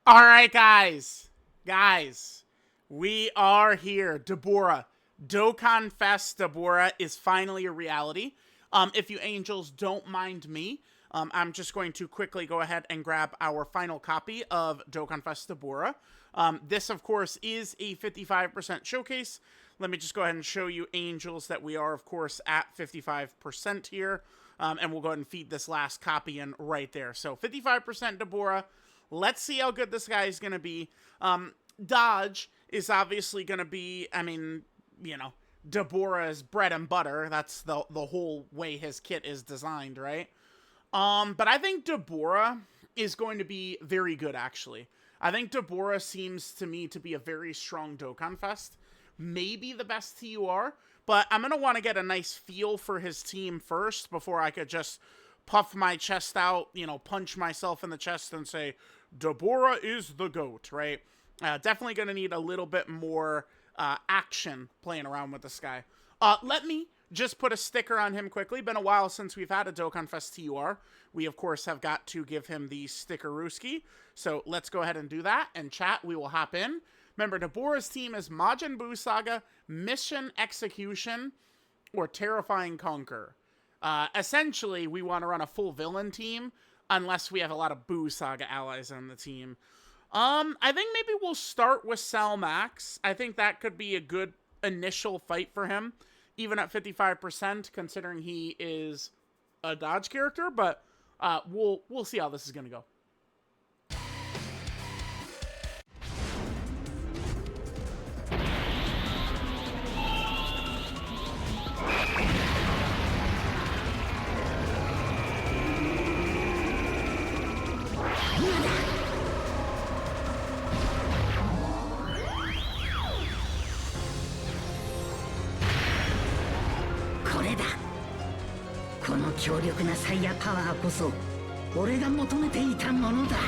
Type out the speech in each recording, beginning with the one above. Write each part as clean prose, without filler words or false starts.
All right, guys. Guys, we are here. Dabura. DOKKANFEST Dabura is finally a reality. If you angels don't mind me, I'm just going to quickly go ahead and grab our final copy of DOKKANFEST Dabura. This, of course, is a 55% showcase. Let me just go ahead and show you, angels, that we are, of course, at 55% here. And we'll go ahead and feed this last copy in right there. So 55% Dabura. Let's see how good this guy is going to be. Dodge is obviously going to be, I mean, you know, Dabura's bread and butter. That's the whole way his kit is designed, right? But I think Dabura is going to be very good, actually. I think Dabura seems to me to be a very strong DOKKANFEST. Maybe the best TUR, but I'm going to want to get a nice feel for his team first before I could just puff my chest out, you know, punch myself in the chest and say, Dabura is the GOAT, right? Definitely going to need a little bit more action playing around with this guy. Let me just put a sticker on him quickly. Been a while since we've had a DOKKANFEST TUR. We, of course, have got to give him the stickerooski. So let's go ahead and do that. And chat, we will hop in. Remember, Dabura's team is Majin Buu Saga, Mission Execution, or Terrifying Conquer. Essentially, we want to run a full villain team, unless we have a lot of Buu Saga allies on the team. I think maybe we'll start with Salmax. I think that could be a good initial fight for him, even at 55%, considering he is a dodge character, but we'll see how this is going to go. This 強力なサイヤパワーこそ俺が求めていたものだ。こ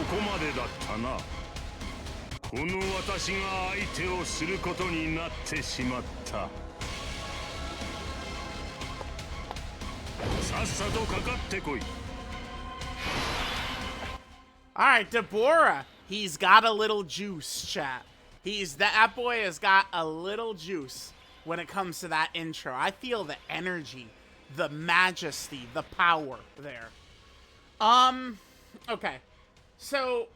こまでだったな。この私が相手をすることになってしまった。さっさとかかってこい。Alright, Dabura. He's got a little juice, chat. That boy has got a little juice when it comes to that intro. I feel the energy, the majesty, the power there. Okay. So,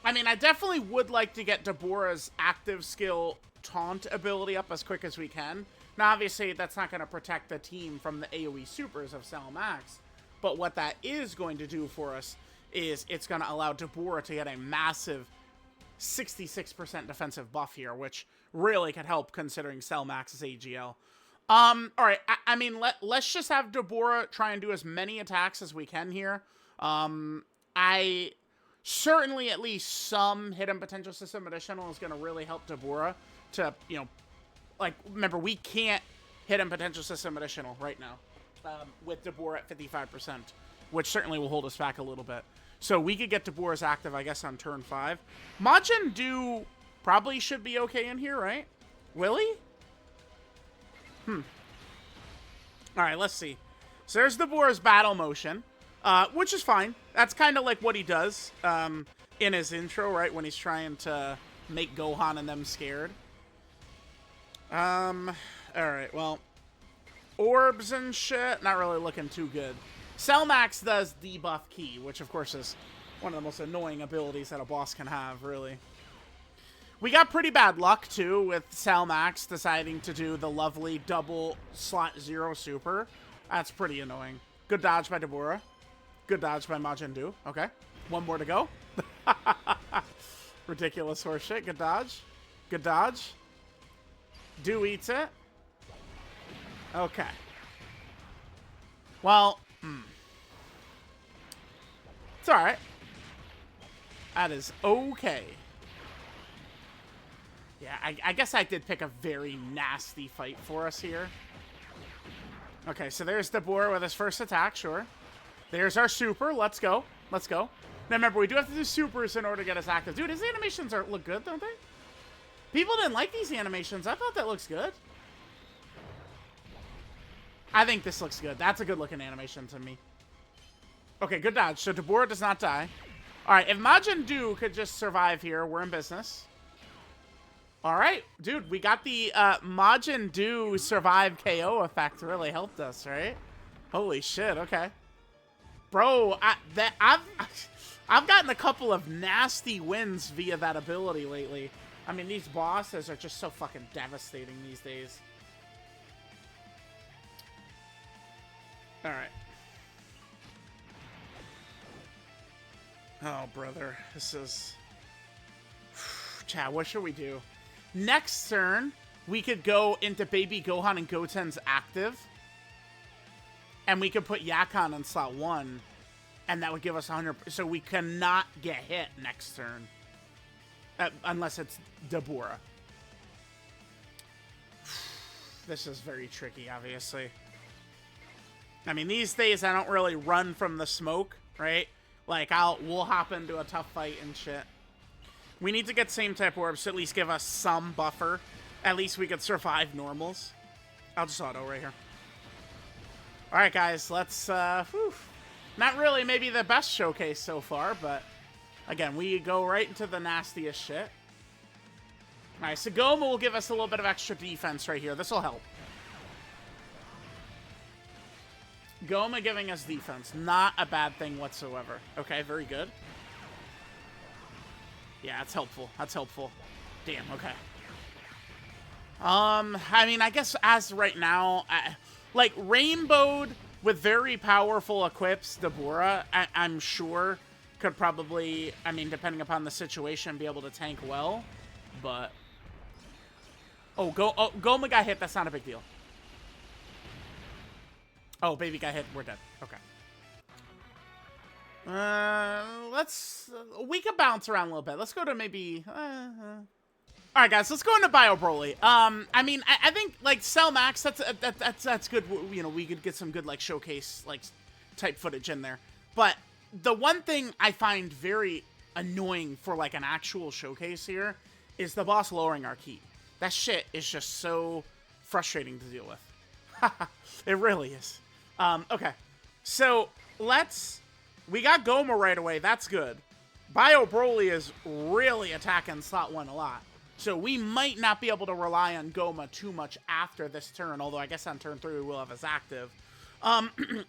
I mean, I definitely would like to get Dabura's active skill taunt ability up as quick as we can. Now, obviously, that's not going to protect the team from the AoE supers of Salmax, but what that is going to do for us is it's going to allow Dabura to get a massive 66% defensive buff here, which really could help considering Salmax's AGL. Alright, I mean, let's just have Dabura try and do as many attacks as we can here. I certainly at least some hidden potential system additional is going to really help Dabura to, you know, like, remember, we can't hidden potential system additional right now with Dabura at 55%, which certainly will hold us back a little bit. So we could get Dabura's active, I guess, on turn 5. Majin Buu probably should be okay in here, right? Will he? Alright, let's see. So there's Dabura's battle motion, which is fine. That's kind of like what he does in his intro, right? When he's trying to make Gohan and them scared. Alright, well. Orbs and shit, not really looking too good. Salmax does debuff Ki, which of course is one of the most annoying abilities that a boss can have, really. We got pretty bad luck, too, with Salmax deciding to do the lovely double slot 0 super. That's pretty annoying. Good dodge by Dabura. Good dodge by Majin Buu. Okay. One more to go. Ridiculous horseshit. Good dodge. Good dodge. Buu eats it. Okay. Well, it's alright. That is okay. Yeah, I guess I did pick a very nasty fight for us here. Okay, so there's Dabura with his first attack, sure. There's our super. Let's go. Let's go. Now remember, we do have to do supers in order to get us active. Dude, his animations look good, don't they? People didn't like these animations. I thought that looks good. I think this looks good. That's a good looking animation to me. Okay, good dodge. So Dabura does not die. All right, if Majin Du could just survive here, we're in business. All right, dude, we got the Majin Du survive KO effect. Really helped us, right? Holy shit, okay. Bro, I've gotten a couple of nasty wins via that ability lately. I mean, these bosses are just so fucking devastating these days. All right. Oh, brother. This is... Chat, what should we do? Next turn, we could go into Baby Gohan and Goten's active. And we could put Yakon in slot 1. And that would give us 100... So we cannot get hit next turn. Unless it's Dabura. This is very tricky, obviously. I mean, these days I don't really run from the smoke, right? Like, we'll hop into a tough fight and shit. We need to get same type orbs to at least give us some buffer. At least we could survive normals. I'll just auto right here. Alright, guys, let's, whew. Not really maybe the best showcase so far, but again, we go right into the nastiest shit. Alright, so Goma will give us a little bit of extra defense right here. This will help. Goma giving us defense. Not a bad thing whatsoever. Okay, very good. Yeah, that's helpful. That's helpful. Damn, okay. I mean, I guess as right now, like, Rainbowed with very powerful equips, Dabura, I'm sure, could probably, I mean, depending upon the situation, be able to tank well, but... Oh, Goma got hit. That's not a big deal. Oh, baby got hit. We're dead. Okay. We can bounce around a little bit. Let's go to maybe... Alright, guys, let's go into Bio Broly. I mean, I think, like, Cell Max, that's good. You know, we could get some good, like, showcase, like, type footage in there. But the one thing I find very annoying for, like, an actual showcase here is the boss lowering our ki. That shit is just so frustrating to deal with. It really is. Okay. So, we got Goma right away. That's good. Bio Broly is really attacking slot 1 a lot. So we might not be able to rely on Goma too much after this turn, although I guess on turn 3 we will have his active.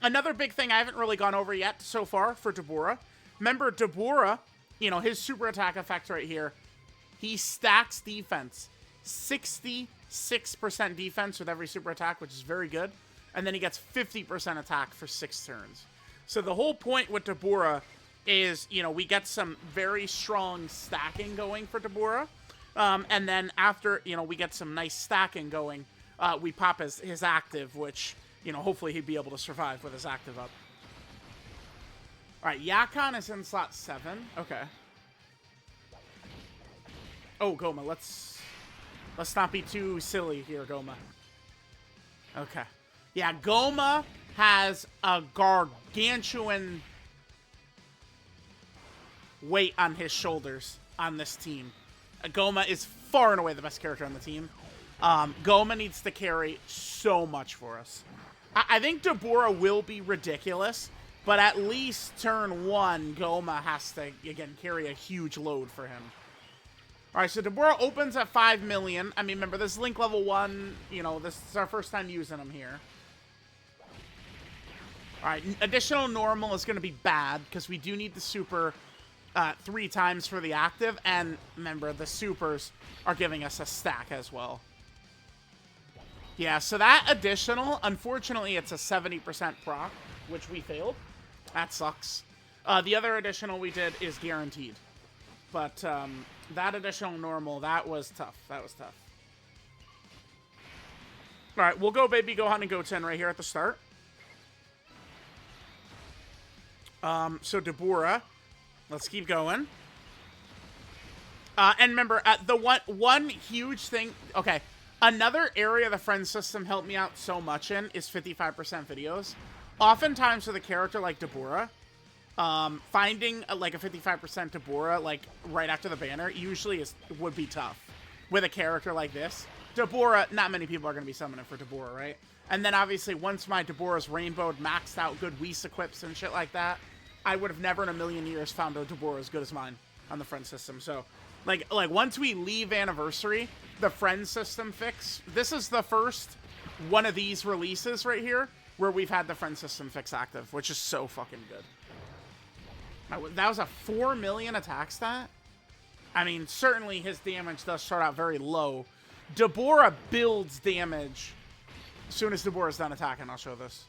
Another big thing I haven't really gone over yet so far for Dabura. Remember, Dabura, you know, his super attack effect right here, he stacks defense. 66% defense with every super attack, which is very good. And then he gets 50% attack for 6 turns. So the whole point with Dabura is, you know, we get some very strong stacking going for Dabura. And then after, you know, we get some nice stacking going, we pop his active, which, you know, hopefully he'd be able to survive with his active up. All right, Yakon is in slot 7. Okay. Oh, Goma, let's not be too silly here, Goma. Okay. Yeah, Goma has a gargantuan weight on his shoulders on this team. Goma is far and away the best character on the team. Goma needs to carry so much for us. I think Dabura will be ridiculous, but at least turn 1, Goma has to, again, carry a huge load for him. All right, so Dabura opens at 5 million. I mean, remember, this is Link level 1. You know, this is our first time using him here. All right, additional normal is going to be bad because we do need the super 3 times for the active. And remember, the supers are giving us a stack as well. Yeah, so that additional, unfortunately, it's a 70% proc, which we failed. That sucks. The other additional we did is guaranteed. But that additional normal, that was tough. That was tough. All right, we'll go Baby Gohan and Goten right here at the start. So Dabura, let's keep going. And remember, the one huge thing, okay, another area the friend system helped me out so much in is 55% videos. Oftentimes with a character like Dabura, finding like a 55% Dabura like right after the banner usually would be tough with a character like this. Dabura, not many people are going to be summoning for Dabura, right? And then obviously once my Dabura's rainbowed, maxed out, good Whis equips and shit like that, I would have never in a million years found a Dabura as good as mine on the friend system. So, like once we leave Anniversary, the friend system fix, this is the first one of these releases right here where we've had the friend system fix active, which is so fucking good. That was a 4 million attack stat? I mean, certainly his damage does start out very low. Dabura builds damage as soon as Dabura's done attacking. I'll show this.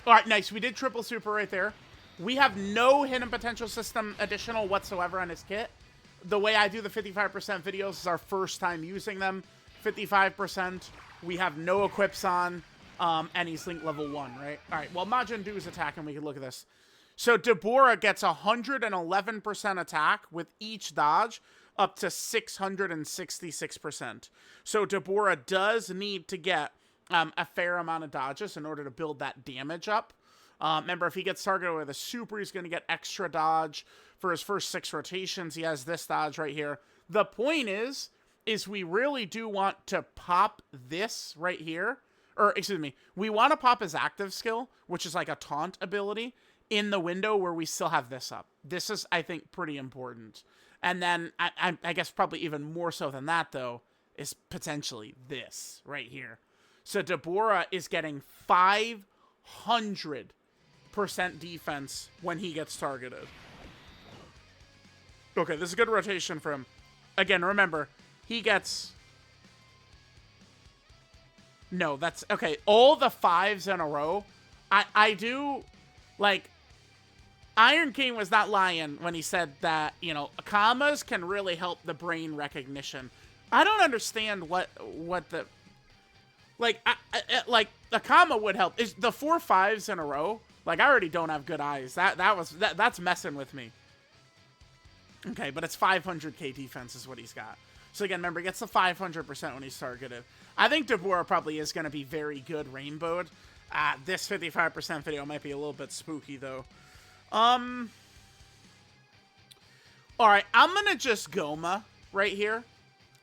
All right, nice. We did triple super right there. We have no hidden potential system additional whatsoever on his kit. The way I do the 55% videos is our first time using them. 55%. We have no equips on, and he's link level 1, right? All right, well, Majin Buu is attacking. We can look at this. So Dabura gets 111% attack with each dodge, up to 666%. So Dabura does need to get a fair amount of dodges in order to build that damage up. Remember, if he gets targeted with a super, he's going to get extra dodge. For his first 6 rotations, he has this dodge right here. The point is we really do want to pop this right here. Or, excuse me, we want to pop his active skill, which is like a taunt ability, in the window where we still have this up. This is, I think, pretty important. And then, I guess probably even more so than that, though, is potentially this right here. So Dabura is getting 500% defense when he gets targeted. Okay, this is a good rotation for him. Again, remember, he gets... No, that's... Okay, all the 5s in a row. I do... Like... Iron King was not lying when he said that, you know, commas can really help the brain recognition. I don't understand what the... Like, like, a comma would help. Is the 4 5s in a row? Like, I already don't have good eyes. That's messing with me. Okay, but it's 500k defense is what he's got. So again, remember, he gets the 500% when he's targeted. I think Dabura probably is going to be very good rainbowed. This 55% video might be a little bit spooky, though. Alright, I'm going to just Goma right here.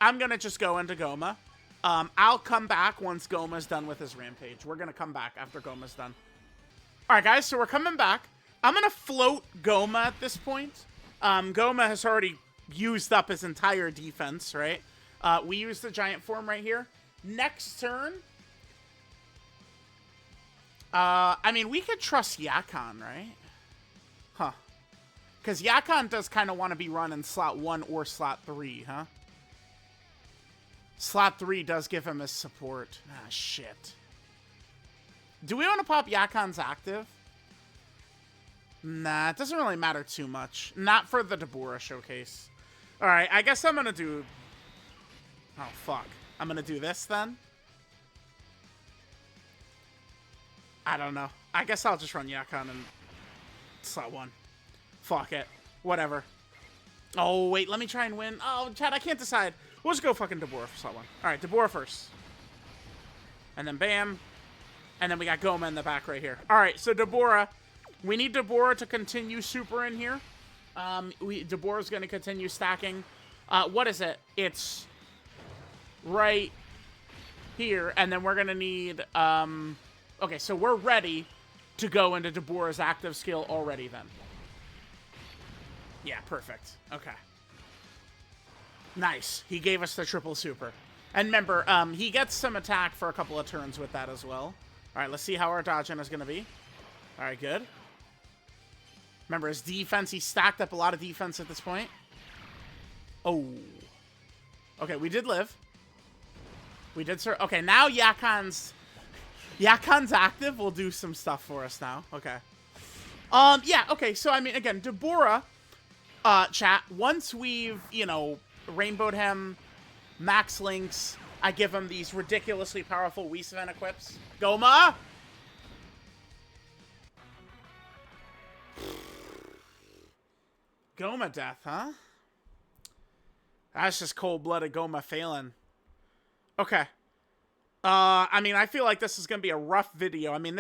I'm going to just go into Goma. I'll come back once Goma's done with his rampage. We're going to come back after Goma's done. Alright, guys, so we're coming back. I'm going to float Goma at this point. Goma has already used up his entire defense, right? We use the giant form right here. Next turn... I mean, we could trust Yakon, right? Huh. Because Yakon does kind of want to be run in slot 1 or slot 3, huh? Slot 3 does give him his support. Ah, shit. Do we want to pop Yakon's active? Nah, it doesn't really matter too much. Not for the Dabura showcase. Alright, I guess I'm going to do... Oh, fuck. I'm going to do this then? I don't know. I guess I'll just run Yakon in slot 1. Fuck it. Whatever. Oh, wait. Let me try and win. Oh, Chad, I can't decide. We'll just go fucking Dabura for slot 1. Alright, Dabura first. And then bam. And then we got Goma in the back right here. Alright, so Dabura. We need Dabura to continue super in here. Dabura's going to continue stacking. What is it? It's right here. And then we're going to need... Okay, so we're ready to go into Dabura's active skill already then. Yeah, perfect. Okay. Nice. He gave us the triple super. And remember, he gets some attack for a couple of turns with that as well. Alright, let's see how our dodging is going to be. Alright, good. Remember, his defense, he stacked up a lot of defense at this point. Oh. Okay, we did live. We did, sir. Okay, now Yakon's active. Will do some stuff for us now. Okay. Yeah, okay, so, I mean, again, Dabura, chat, once we've, you know, rainbowed him, max links, I give him these ridiculously powerful Whis event equips. Goma! Goma death, huh? That's just cold-blooded Goma failing. Okay. I mean, I feel like this is going to be a rough video. I mean,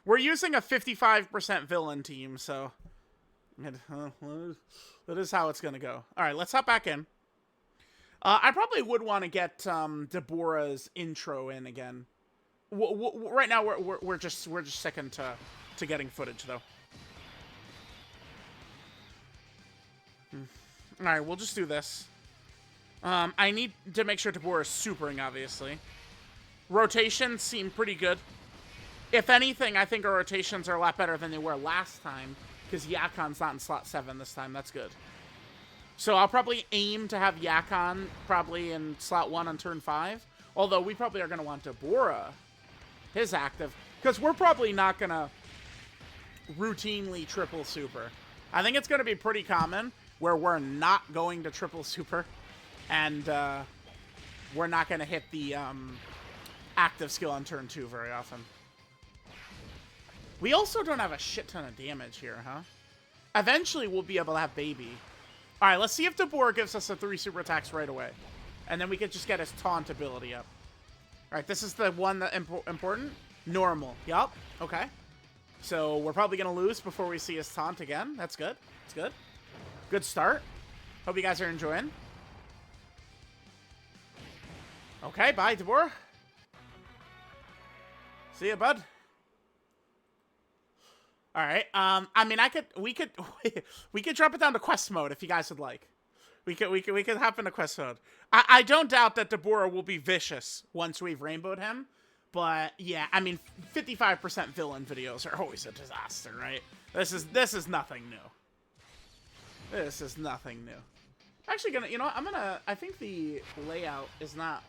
we're using a 55% villain team, so that is how it's going to go. All right, let's hop back in. I probably would want to get Dabura's intro in again. Right now, we're just sticking to getting footage though. All right, we'll just do this. I need to make sure Dabura is supering, obviously. Rotations seem pretty good. If anything, I think our rotations are a lot better than they were last time, because Yakon's not in slot 7 this time. That's good. So I'll probably aim to have Yakon probably in slot 1 on turn 5. Although we probably are going to want Dabura, his active, because we're probably not going to routinely triple super. I think it's going to be pretty common where we're not going to triple super, and we're not going to hit the active skill on turn 2 very often. We also don't have a shit ton of damage here, huh? Eventually, we'll be able to have Baby. All right, let's see if Dabura gives us the 3 super attacks right away. And then we could just get his taunt ability up. All right, this is the one that important. Normal. Yup. Okay. So we're probably going to lose before we see his taunt again. That's good. That's good. Good start. Hope you guys are enjoying. Okay, bye, Dabura. See ya, bud. All right. I mean, we could drop it down to quest mode if you guys would like. We could hop into quest mode. I don't doubt that Dabura will be vicious once we've rainbowed him, but yeah, I mean, 55% villain videos are always a disaster, right? This is nothing new. This is nothing new. Actually, I think the layout is not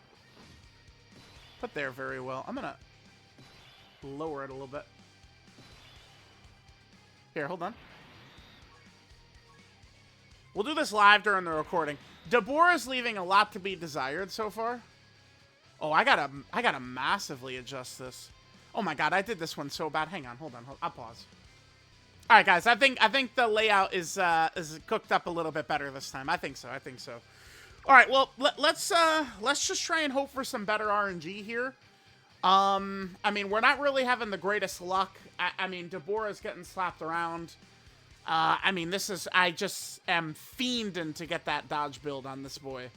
put there very well. I'm gonna lower it a little bit. Here, hold on. We'll do this live during the recording. Dabura's leaving a lot to be desired so far. Oh, I gotta massively adjust this. Oh my god, I did this one so bad. Hang on, hold on. I'll pause. All right, guys. I think the layout is cooked up a little bit better this time. I think so. All right. Well, let's just try and hope for some better RNG here. I mean, we're not really having the greatest luck. I mean, Dabura's getting slapped around. I mean, I just am fiending to get that dodge build on this boy.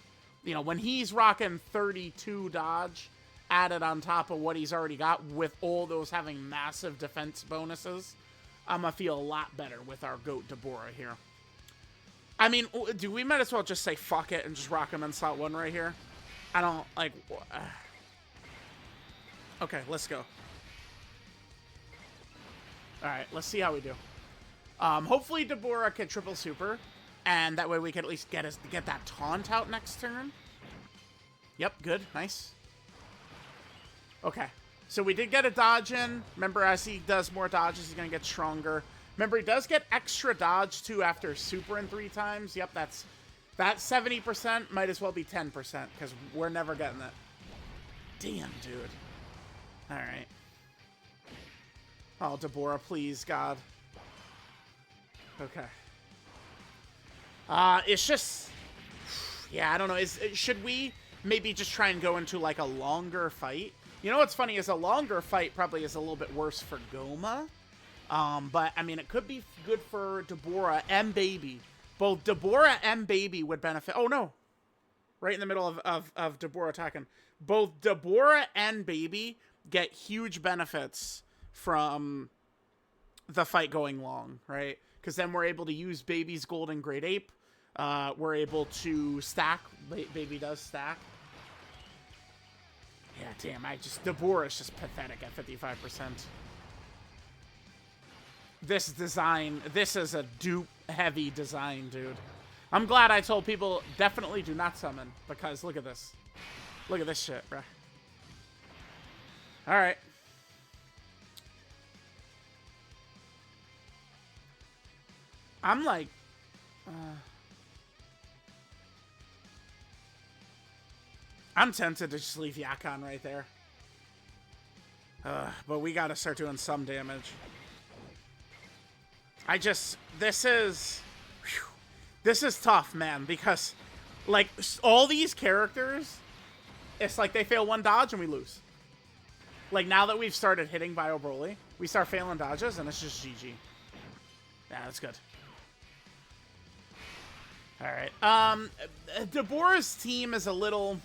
You know, when he's rocking 32 dodge added on top of what he's already got, with all those having massive defense bonuses, I'm gonna feel a lot better with our GOAT Dabura here. I mean, we might as well just say fuck it and just rock him in slot 1 right here. I don't, like... Okay, let's go. Alright, let's see how we do. Hopefully Dabura can triple super, and that way we can at least get that taunt out next turn. Yep, good, nice. Okay, so we did get a dodge in. Remember, as he does more dodges, he's going to get stronger. Remember, he does get extra dodge, too, after super in 3 times. Yep, that 70% might as well be 10%, because we're never getting that. Damn, dude. Alright. Oh, Dabura, please, God. Okay. It's just... Yeah, I don't know. Should we maybe just try and go into, like, a longer fight? You know what's funny is a longer fight probably is a little bit worse for Goma. But, I mean, it could be good for Dabura and Baby. Both Dabura and Baby would benefit. Oh, no. Right in the middle of Dabura attacking. Both Dabura and Baby get huge benefits from the fight going long, right? Because then we're able to use Baby's Golden Great Ape. We're able to stack. Baby does stack. Yeah, damn, Dabura is just pathetic at 55%. This design, this is a dupe-heavy design, dude. I'm glad I told people, definitely do not summon, because look at this. Look at this shit, bruh. Alright. I'm like... I'm tempted to just leave Yakon right there. But we gotta start doing some damage. This is tough, man, because, like, all these characters, it's like they fail 1 dodge and we lose. Like, now that we've started hitting Bio Broly, we start failing dodges and it's just GG. Yeah, that's good. All right. Dabura's team is a little...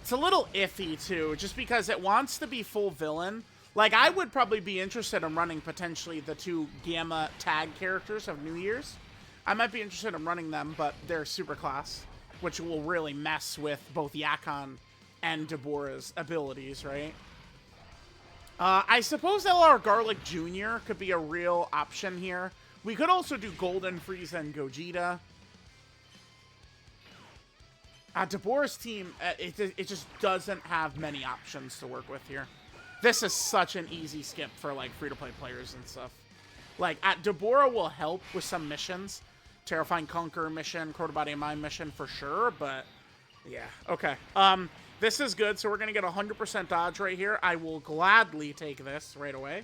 It's a little iffy, too, just because it wants to be full villain. Like, I would probably be interested in running potentially the 2 Gamma tag characters of New Year's. I might be interested in running them, but they're super class, which will really mess with both Yakon and Dabura's abilities, right? I suppose LR Garlic Jr. could be a real option here. We could also do Golden Frieza and Gogeta. Dabura's team, it just doesn't have many options to work with here. This is such an easy skip for, like, free-to-play players and stuff. Like, Dabura will help with some missions. Terrifying Conqueror mission, Crotobody and Mine mission for sure, but yeah. Okay. This is good, so we're going to get 100% dodge right here. I will gladly take this right away.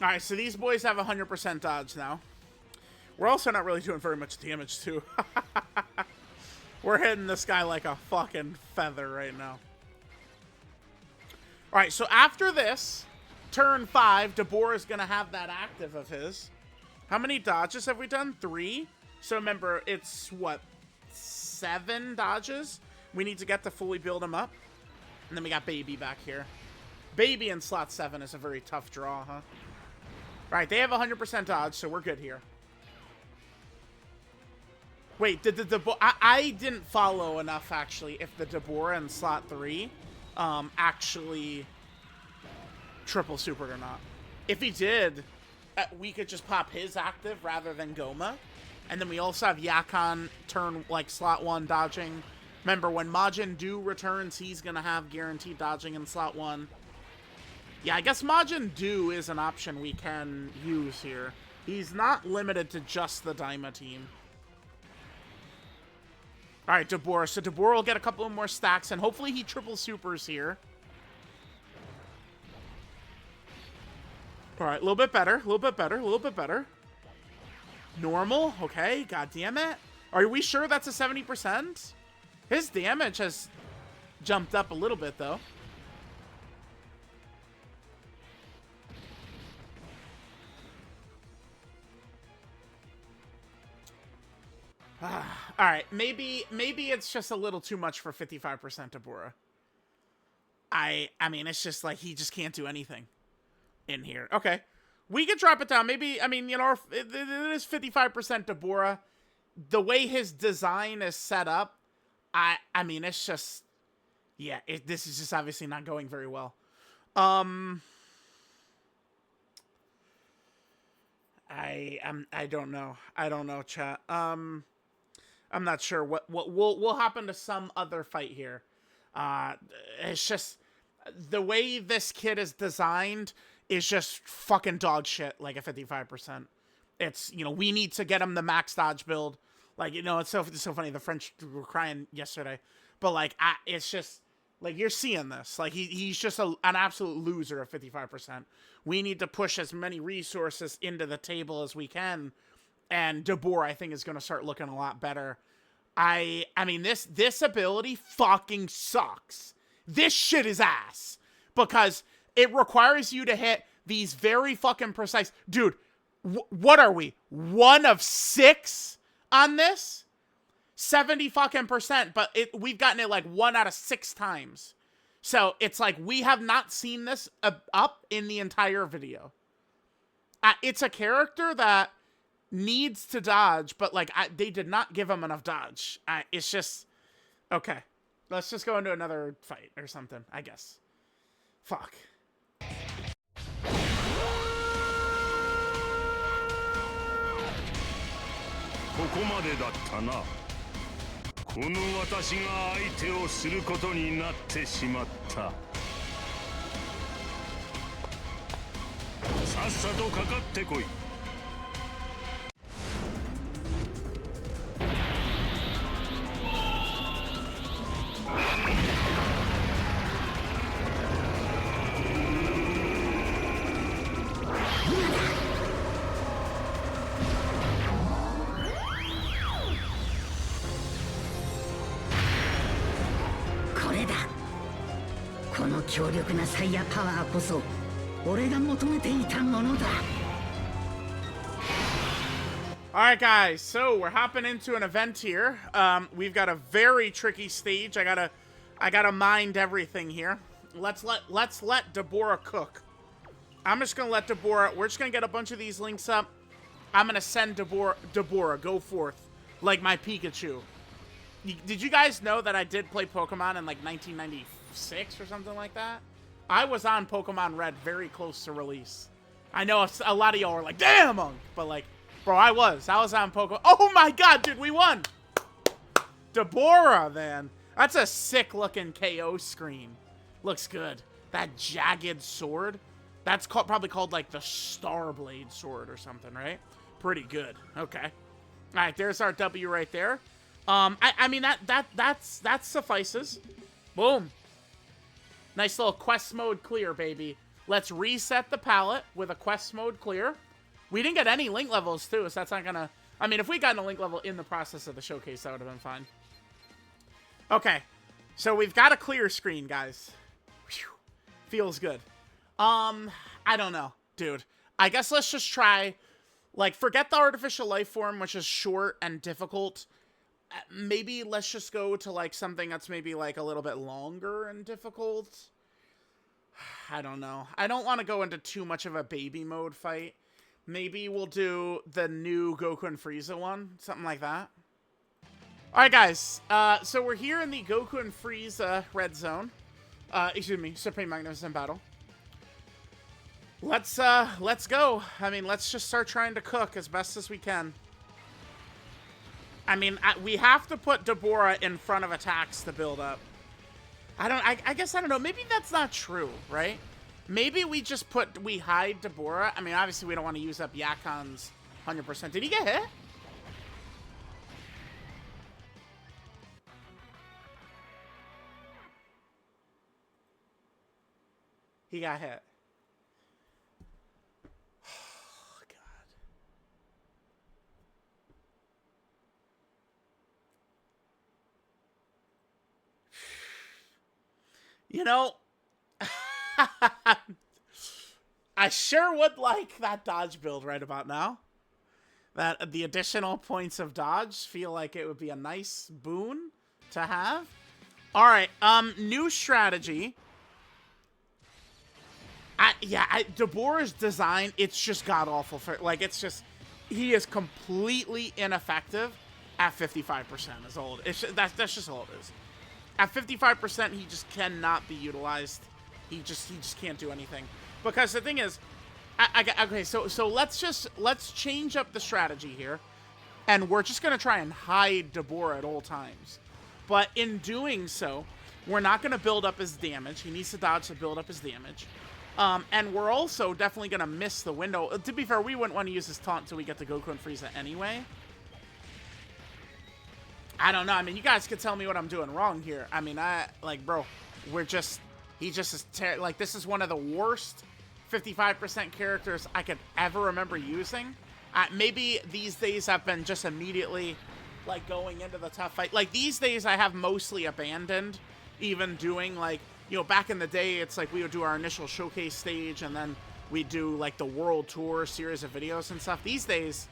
Alright, so these boys have 100% dodge now. We're also not really doing very much damage, too. We're hitting this guy like a fucking feather right now. Alright, so after this, turn 5, Dabura is going to have that active of his. How many dodges have we done? 3? So remember, it's, what, 7 dodges? We need to get to fully build him up. And then we got Baby back here. Baby in slot 7 is a very tough draw, huh? Alright, they have 100% dodge, so we're good here. Wait, did the I didn't follow enough, actually, if the Dabura in slot 3 actually triple supered or not. If he did, we could just pop his active rather than Goma. And then we also have Yakon turn, like, slot 1 dodging. Remember, when Majin Doo returns, he's going to have guaranteed dodging in slot 1. Yeah, I guess Majin Doo is an option we can use here. He's not limited to just the Daima team. Alright, Dabura. So Dabura will get a couple of more stacks, and hopefully he triple supers here. Alright, a little bit better, a little bit better, a little bit better. Normal, okay, god damn it. Are we sure that's a 70%? His damage has jumped up a little bit, though. Alright, maybe it's just a little too much for 55% Dabura. I mean, it's just like he just can't do anything in here. Okay, we could drop it down. Maybe, I mean, you know, it is 55% Dabura. The way his design is set up, I mean, it's just, yeah, this is just obviously not going very well. I don't know. I don't know, chat. I'm not sure what we'll hop into some other fight here. It's just the way this kid is designed is just fucking dog shit. Like a 55%. It's, you know, we need to get him the max dodge build. Like, you know, it's so funny. The French were crying yesterday, but like, it's just like you're seeing this. Like he's just an absolute loser at 55%. We need to push as many resources into the table as we can. And Dabura, I think, is going to start looking a lot better. I mean, this ability fucking sucks. This shit is ass. Because it requires you to hit these very fucking precise... Dude, what are we? 1 of 6 on this? 70 fucking %, but we've gotten it like 1 out of 6 times. So it's like we have not seen this up in the entire video. It's a character that needs to dodge, but like they did not give him enough dodge. It's just okay. Let's just go into another fight or something, I guess. Fuck. ここまでだったな。この私が相手をすることになってしまった。さっさとかかってこい。この強力なサイヤパワーこそ俺が求めていたものだ。 Alright guys, so we're hopping into an event here. We've got a very tricky stage. I gotta mind everything here. Let's let Dabura cook. I'm just gonna let Dabura, we're just gonna get a bunch of these links up. I'm gonna send Dabura, go forth. Like my Pikachu. Did you guys know that I did play Pokemon in like 1996 or something like that? I was on Pokemon Red very close to release. I know a lot of y'all are like, damn, Monk! But like, bro, I was on Pokemon. Oh my god, dude, we won! Dabura, man. That's a sick looking KO screen. Looks good. That jagged sword. That's probably called like the Starblade sword or something, right? Pretty good. Okay. Alright, there's our W right there. I mean, that suffices. Boom. Nice little quest mode clear, baby. Let's reset the palette with a quest mode clear. We didn't get any link levels, too, so that's not gonna... I mean, if we got a link level in the process of the showcase, that would have been fine. Okay. So we've got a clear screen, guys. Whew. Feels good. I don't know, dude. I guess let's just try... Like, forget the artificial life form, which is short and difficult. Maybe let's just go to, like, something that's maybe, like, a little bit longer and difficult. I don't know. I don't want to go into too much of a baby mode fight. Maybe we'll do the new Goku and Frieza one. Something like that. Alright, guys. So we're here in the Goku and Frieza red zone. Excuse me, Supreme Magnificent Battle. Let's go. I mean, let's just start trying to cook as best as we can. I mean, we have to put Dabura in front of attacks to build up. I guess I don't know. Maybe that's not true, right? Maybe we just we hide Dabura. I mean, obviously we don't want to use up Yakon's 100%. Did he get hit? He got hit. You know, I sure would like that dodge build right about now. That the additional points of dodge feel like it would be a nice boon to have. All right, new strategy. Dabura's design, it's just god-awful. Like, it's just, he is completely ineffective at 55% is all it is. That's just all it is. At 55%, he just cannot be utilized. He just can't do anything. Because the thing is, okay, so let's change up the strategy here, and we're just gonna try and hide Dabura at all times. But in doing so, we're not gonna build up his damage. He needs to dodge to build up his damage. And we're also definitely gonna miss the window. To be fair, we wouldn't want to use his taunt until we get to Goku and Frieza anyway. I don't know. I mean, you guys could tell me what I'm doing wrong here. I mean, bro, he just is like, this is one of the worst 55% characters I could ever remember using. Maybe these days I've been just immediately, like, going into the tough fight. Like, these days I have mostly abandoned even doing, like, you know, back in the day, it's like we would do our initial showcase stage and then we'd do, like, the world tour series of videos and stuff. These days,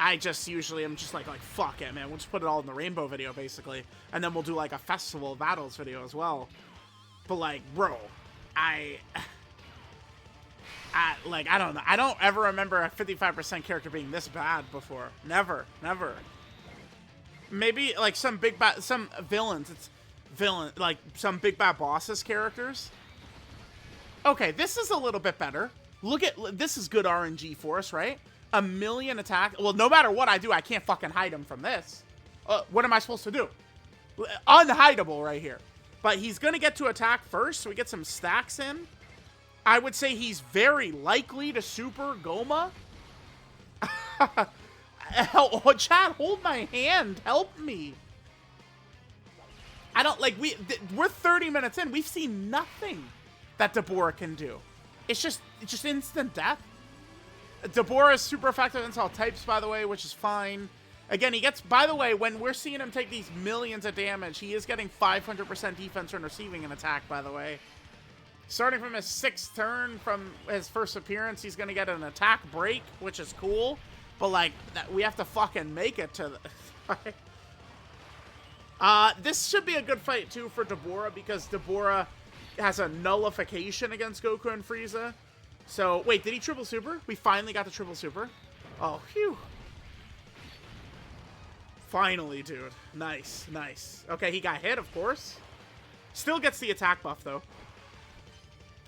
I just usually am just like fuck it, man. We'll just put it all in the rainbow video, basically. And then we'll do, like, a festival of battles video as well. But, like, bro, I don't know. I don't ever remember a 55% character being this bad before. Never. Maybe, like, some villains. Like, some big bad bosses characters. Okay, this is a little bit better. This is good RNG for us, right? 1 million attack. Well, no matter what I do, I can't fucking hide him from this. What am I supposed to do? Unhideable right here. But he's going to get to attack first, so we get some stacks in. I would say he's very likely to super Goma. Oh, chat, hold my hand. Help me. I don't, like, we're 30 minutes in. We've seen nothing that Dabura can do. It's just instant death. Dabura is super effective against all types, by the way, which is fine. Again, he gets, by the way, when we're seeing him take these millions of damage, he is getting 500% defense when receiving an attack, by the way. Starting from his 6th turn from his first appearance, he's going to get an attack break, which is cool. But, like, we have to fucking make it to the... This should be a good fight, too, for Dabura, because Dabura has a nullification against Goku and Frieza. So, wait, did he triple super? We finally got the triple super. Oh, phew. Finally, dude. Nice, nice. Okay, he got hit, of course. Still gets the attack buff, though.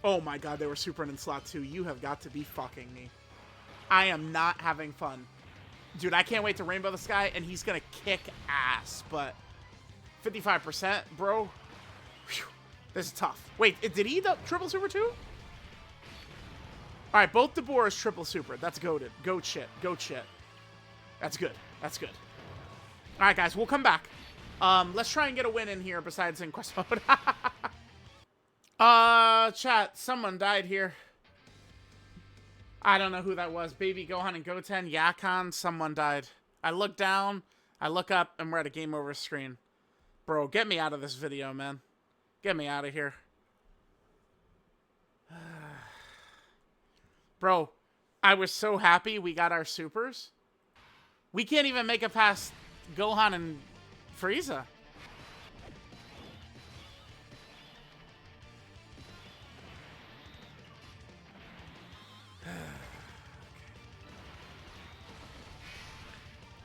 Oh my god, they were supering in slot 2. You have got to be fucking me. I am not having fun. Dude, I can't wait to Rainbow the Sky, and he's gonna kick ass, but 55%, bro. Whew. This is tough. Wait, did he triple super too? Alright, both Daburas triple super. That's goated. Goat shit. Goat shit. That's good. That's good. Alright, guys, we'll come back. Let's try and get a win in here besides in quest mode. Chat, someone died here. I don't know who that was. Baby Gohan and Goten, Yakon, someone died. I look down, I look up, and we're at a game over screen. Bro, get me out of this video, man. Get me out of here. Bro, I was so happy we got our supers. We can't even make it past Gohan and Frieza.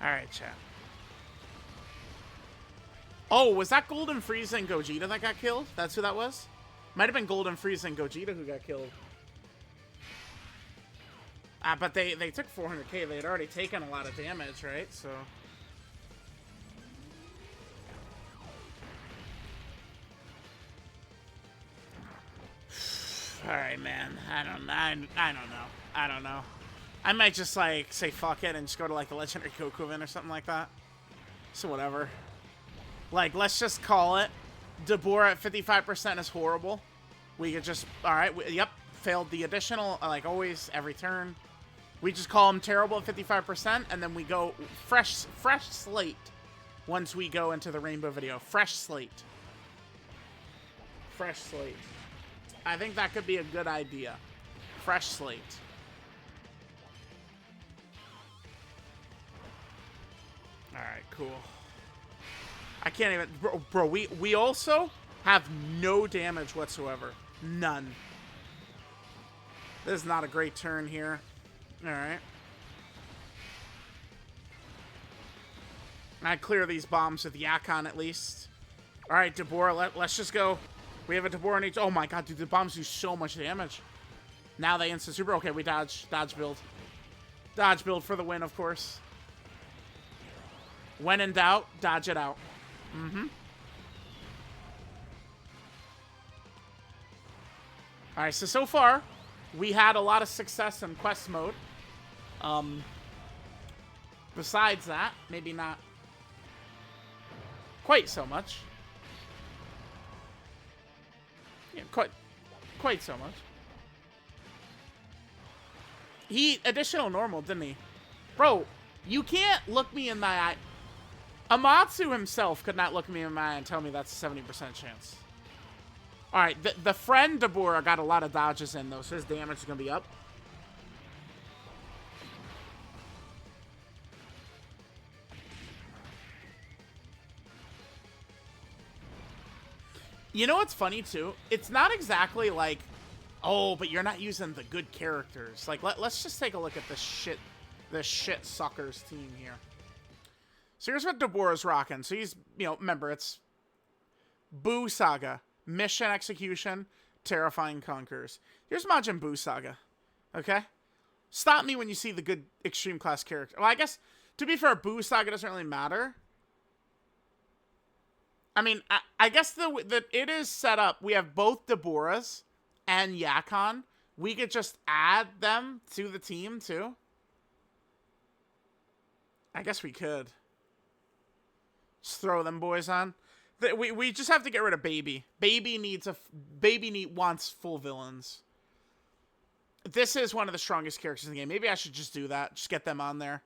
Alright, chat. Oh, was that Golden Frieza and Gogeta that got killed? That's who that was? Might have been Golden Frieza and Gogeta who got killed. But they took 400k. They had already taken a lot of damage, right? So... Alright, man. I don't know. I might just, like, say fuck it and just go to, like, the Legendary Goku event or something like that. So whatever. Like, let's just call it. Dabura at 55% is horrible. We could just... Alright, yep. Failed the additional, like always, every turn. We just call him terrible at 55%, and then we go fresh slate once we go into the Rainbow video. Fresh slate. Fresh slate. I think that could be a good idea. Fresh slate. Alright, cool. I can't even... Bro, we also have no damage whatsoever. None. This is not a great turn here. Alright. I clear these bombs with Yakon at least. Alright, Dabura, let's just go. We have a Dabura in each... Oh my god, dude, the bombs do so much damage. Now they instant super. Okay, we dodge. Dodge build. Dodge build for the win, of course. When in doubt, dodge it out. Mm-hmm. Alright, so far, we had a lot of success in quest mode. Besides that, maybe not quite so much. Yeah, quite so much. He additional normal, didn't he? Bro, you can't look me in my eye. Amatsu himself could not look me in my eye and tell me that's a 70% chance. Alright, the friend Dabura got a lot of dodges in, though, so his damage is going to be up. You know what's funny, too? It's not exactly like, oh, but you're not using the good characters. Like, let's just take a look at this shit suckers team here. So here's what Dabura's rocking. So he's, you know, remember, it's Buu Saga, Mission Execution, Terrifying Conquerors. Here's Majin Buu Saga, okay? Stop me when you see the good extreme class character. Well, I guess, to be fair, Buu Saga doesn't really matter. I mean, I guess it is set up. We have both Daburas and Yakon. We could just add them to the team, too. I guess we could. Just throw them boys on. We just have to get rid of Baby. Baby wants full villains. This is one of the strongest characters in the game. Maybe I should just do that. Just get them on there.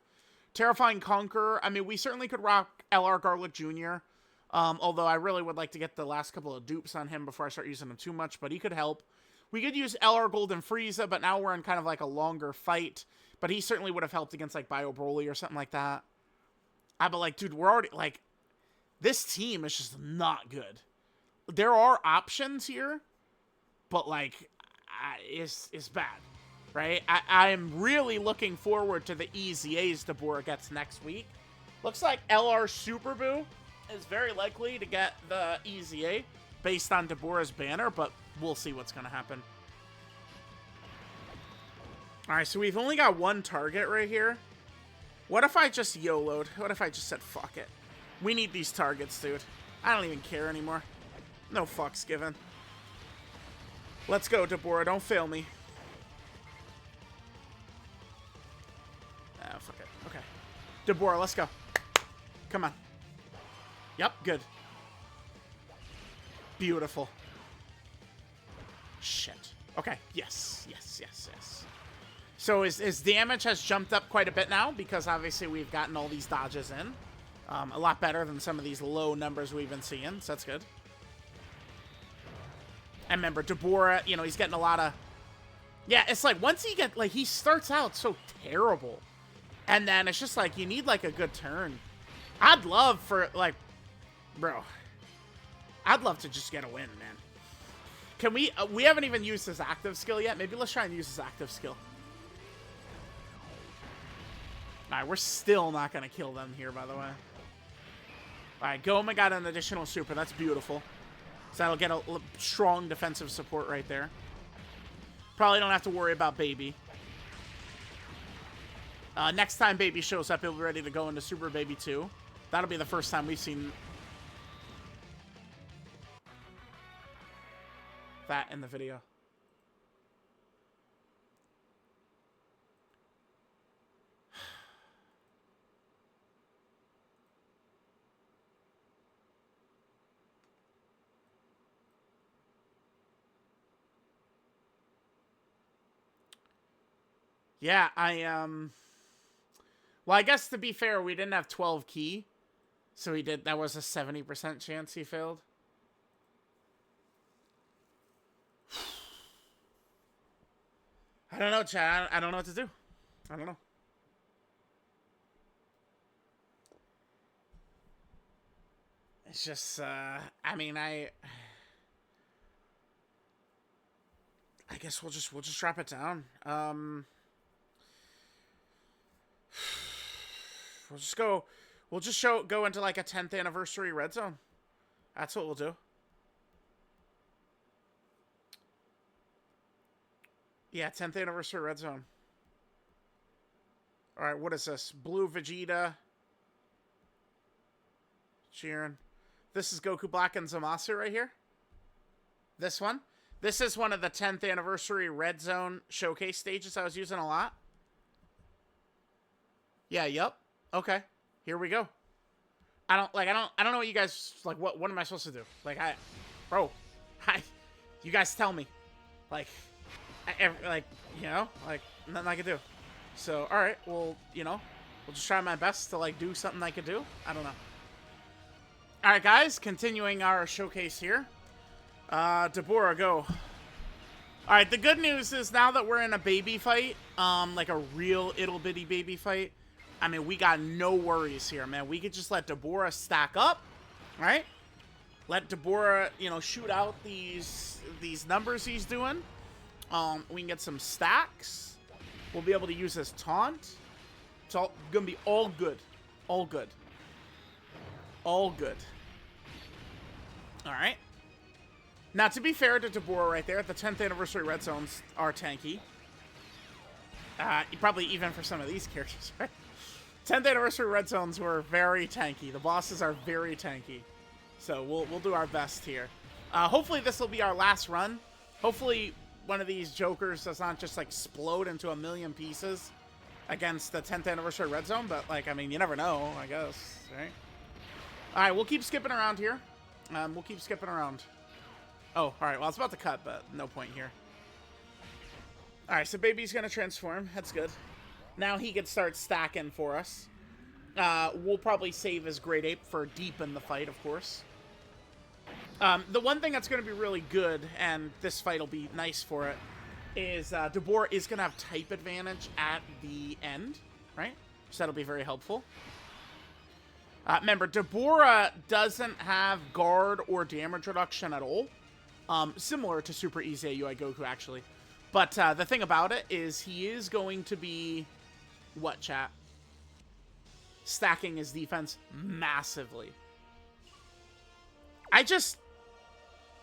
Terrifying Conqueror. I mean, we certainly could rock LR Garlic Jr. Although I really would like to get the last couple of dupes on him before I start using him too much, but he could help. We could use LR Golden Frieza, but now we're in kind of like a longer fight. But he certainly would have helped against like Bio Broly or something like that. But like, dude, we're already like, this team is just not good. There are options here, but like, it's bad, right? I'm really looking forward to the EZAs Dabura gets next week. Looks like LR Super Boo is very likely to get the EZA based on Dabura's banner, but we'll see what's going to happen. Alright, so we've only got one target right here. What if I just YOLO'd? What if I just said, fuck it? We need these targets, dude. I don't even care anymore. No fucks given. Let's go, Dabura. Don't fail me. Ah, fuck it. Okay. Dabura, let's go. Come on. Yep, good. Beautiful. Shit. Okay, yes. So his damage has jumped up quite a bit now because obviously we've gotten all these dodges in. A lot better than some of these low numbers we've been seeing, so that's good. And remember, Dabura, you know, he's getting a lot of... Yeah, it's like, once he get, like, he starts out so terrible. And then it's just like, you need, like, a good turn. I'd love for, like... Bro. I'd love to just get a win, man. Can we... we haven't even used his active skill yet. Maybe let's try and use his active skill. Alright, we're still not going to kill them here, by the way. Alright, Goma got an additional super. That's beautiful. So that'll get a strong defensive support right there. Probably don't have to worry about Baby. Next time Baby shows up, he'll be ready to go into Super Baby 2. That'll be the first time we've seen that in the video. Yeah, well, I guess to be fair, we didn't have 12 key. So he did, that was a 70% chance he failed. I don't know, Chad. I don't know what to do. I don't know. It's just, I mean, I guess we'll just drop it down. We'll just go into like a 10th anniversary red zone. That's what we'll do. Yeah, 10th anniversary red zone. All right, what is this? Blue Vegeta. Jiren. This is Goku Black and Zamasu right here. This one. This is one of the 10th anniversary red zone showcase stages I was using a lot. Yeah, yep. Okay. Here we go. I don't know what you guys like. What am I supposed to do? Like, you guys tell me. Like, you know, like nothing I could do. So, all right, well, you know, we'll just try my best to like do something I could do. I don't know. All right, guys, continuing our showcase here. Dabura, go. All right, the good news is now that we're in a baby fight, like a real ittle bitty baby fight. I mean, we got no worries here, man. We could just let Dabura stack up, right? Let Dabura, you know, shoot out these numbers he's doing. We can get some stacks. We'll be able to use his taunt. It's all gonna be all good. All good. All good. All right. Now, to be fair to Dabura right there, the 10th anniversary red zones are tanky. Probably even for some of these characters, right? 10th anniversary red zones were very tanky. The bosses are very tanky. So we'll do our best here. Hopefully this will be our last run. Hopefully one of these jokers does not just like explode into a million pieces against the 10th anniversary red zone. But like, I mean, you never know, I guess, right? All right, we'll keep skipping around here. We'll keep skipping around. Oh, all right. Well, I was about to cut, but no point here. All right, so Baby's going to transform. That's good. Now he can start stacking for us. We'll probably save his Great Ape for deep in the fight, of course. The one thing that's going to be really good, and this fight will be nice for it, is Dabura is going to have type advantage at the end, right? So that'll be very helpful. Remember, Dabura doesn't have guard or damage reduction at all. Similar to Super Easy UI Goku, actually. But the thing about it is he is going to be... What, chat? Stacking his defense massively.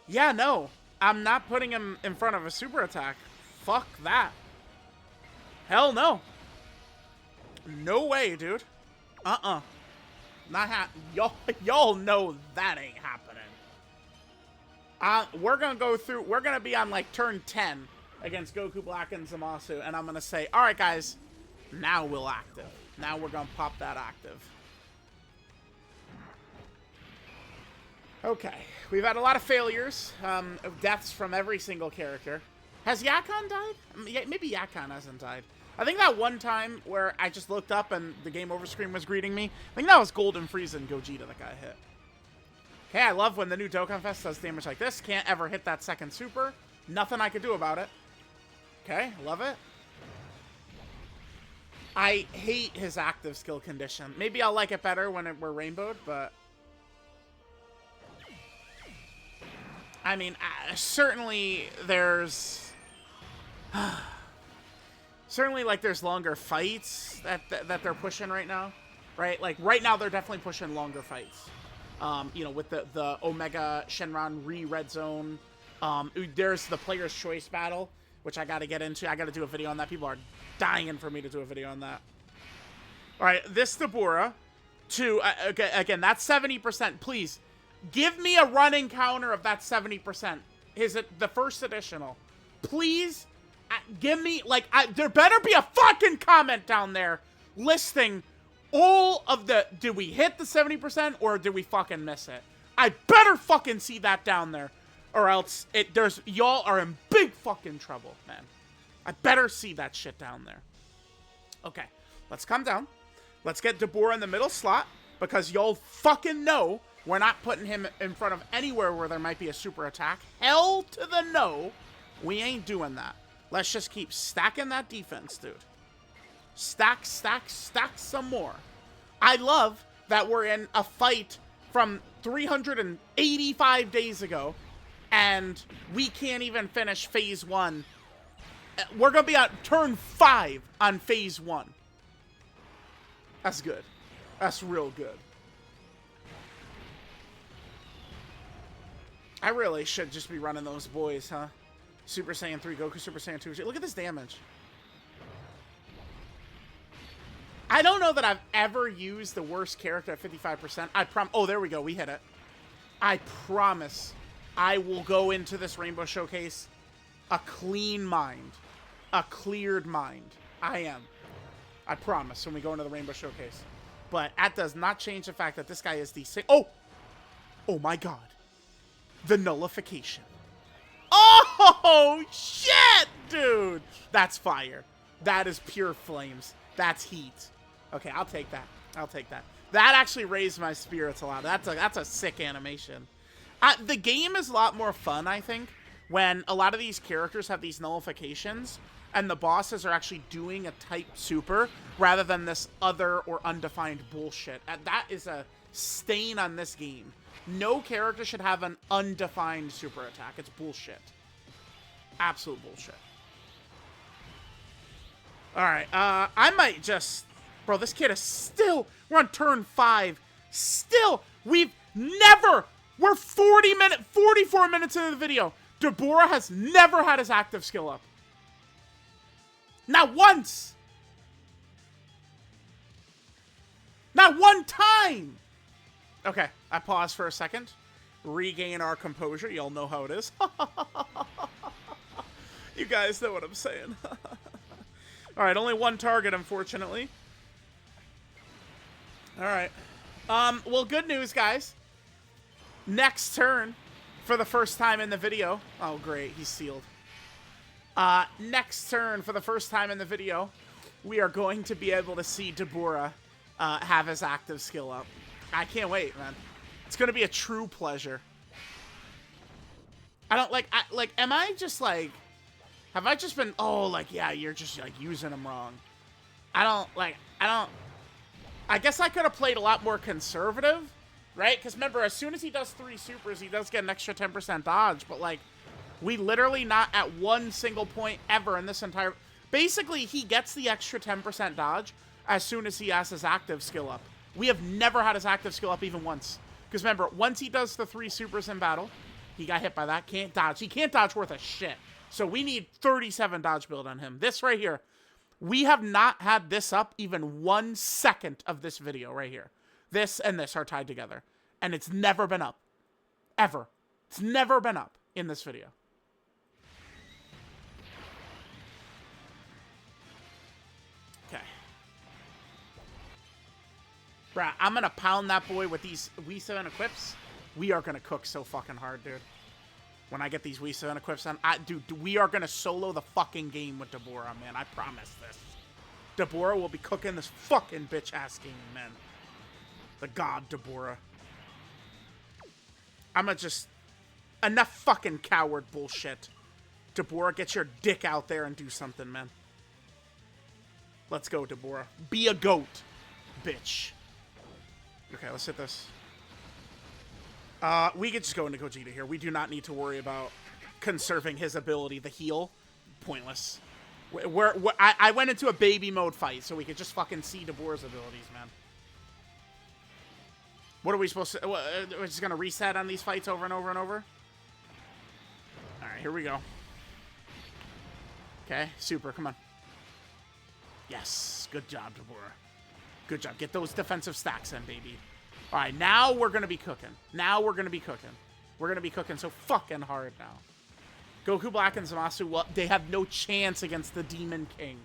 Yeah, no. I'm not putting him in front of a super attack. Fuck that. Hell no. No way, dude. Not y'all know that ain't happening. We're gonna go through, we're gonna be on like turn 10 against Goku Black and Zamasu, and I'm gonna say, alright guys, now we'll active. Now we're gonna pop that active. Okay, we've had a lot of failures, of deaths from every single character. Has Yakon died? Maybe Yakon hasn't died. I think that one time where I just looked up and the game over screen was greeting me, I think that was Golden Frieza and Gogeta that got hit. Okay, I love when the new DOKKANFEST does damage like this. Can't ever hit that second super. Nothing I could do about it. Okay, love it. I hate his active skill condition. Maybe I'll like it better when we're rainbowed, but... I mean, certainly there's... certainly, like, there's longer fights that they're pushing right now. Right? Like, right now they're definitely pushing longer fights. You know, with the Omega Shenron Red Zone. There's the Player's Choice Battle, which I gotta get into. I gotta do a video on that. People are dying for me to do a video on that. Alright, this Dabura. Again, that's 70%. Please, give me a running counter of that 70%. The first additional. Please, give me, like, there better be a fucking comment down there listing all of the, did we hit the 70% or did we fucking miss it? I better fucking see that down there, or else y'all are in big fucking trouble, man. I better see that shit down there. Okay, let's come down. Let's get Dabura in the middle slot, because y'all fucking know we're not putting him in front of anywhere where there might be a super attack. Hell to the no, we ain't doing that. Let's just keep stacking that defense, dude. Stack, stack, stack some more. I love that we're in a fight from 385 days ago, and we can't even finish phase 1. We're going to be on turn 5 on phase 1. That's good. That's real good. I really should just be running those boys, huh? Super Saiyan 3, Goku Super Saiyan 2. Look at this damage. I don't know that I've ever used the worst character at 55%. Oh, there we go. We hit it. I promise I will go into this Rainbow Showcase a clean mind. A cleared mind. I am. I promise when we go into the Rainbow Showcase. But that does not change the fact that this guy is the same. Oh! Oh my god. The nullification. Oh, shit, dude! That's fire. That is pure flames. That's heat. Okay, I'll take that. I'll take that. That actually raised my spirits a lot. That's a sick animation. The game is a lot more fun, I think, when a lot of these characters have these nullifications and the bosses are actually doing a type super rather than this other or undefined bullshit. That is a stain on this game. No character should have an undefined super attack. It's bullshit. Absolute bullshit. Alright, I might just... Bro, this kid is still... We're on turn 5. Still, we're 44 minutes into the video. Dabura has never had his active skill up. Not once! Not one time! Okay, I pause for a second. Regain our composure. Y'all know how it is. You guys know what I'm saying. Alright, only one target, unfortunately. Alright. Well, good news, guys. Next turn, for the first time in the video... Oh, great, he's sealed. Next turn, for the first time in the video, we are going to be able to see Dabura have his active skill up. I can't wait, man. It's gonna be a true pleasure. I don't am I just like, have I just been, oh, like, yeah, you're just like using him wrong. I guess I could have played a lot more conservative, right? Because remember, as soon as he does 3 supers, he does get an extra 10% dodge, but like, we literally not at one single point ever in this entire, basically he gets the extra 10% dodge as soon as he has his active skill up. We have never had his active skill up even once. Because remember, once he does the 3 supers in battle, he got hit by that, can't dodge. He can't dodge worth a shit. So we need 37 dodge build on him. This right here, we have not had this up even 1 second of this video right here. This and this are tied together. And it's never been up. Ever. It's never been up in this video. Okay. Bruh, I'm gonna pound that boy with these Wii 7 equips. We are gonna cook so fucking hard, dude. When I get these Wii 7 equips on, dude, we are gonna solo the fucking game with Dabura, man. I promise this. Dabura will be cooking this fucking bitch-ass game, man. The god Dabura. I'ma just... Enough fucking coward bullshit. Dabura, get your dick out there and do something, man. Let's go, Dabura. Be a goat, bitch. Okay, let's hit this. We could just go into Gogeta here. We do not need to worry about conserving his ability. The heal, pointless. I went into a baby mode fight, so we could just fucking see Dabura's abilities, man. What are we supposed to... We're just going to reset on these fights over and over and over? Alright, here we go. Okay, super, come on. Yes, good job, Dabura. Good job. Get those defensive stacks in, baby. Alright, now we're going to be cooking. Now we're going to be cooking. We're going to be cooking so fucking hard now. Goku Black and Zamasu, well, they have no chance against the Demon King.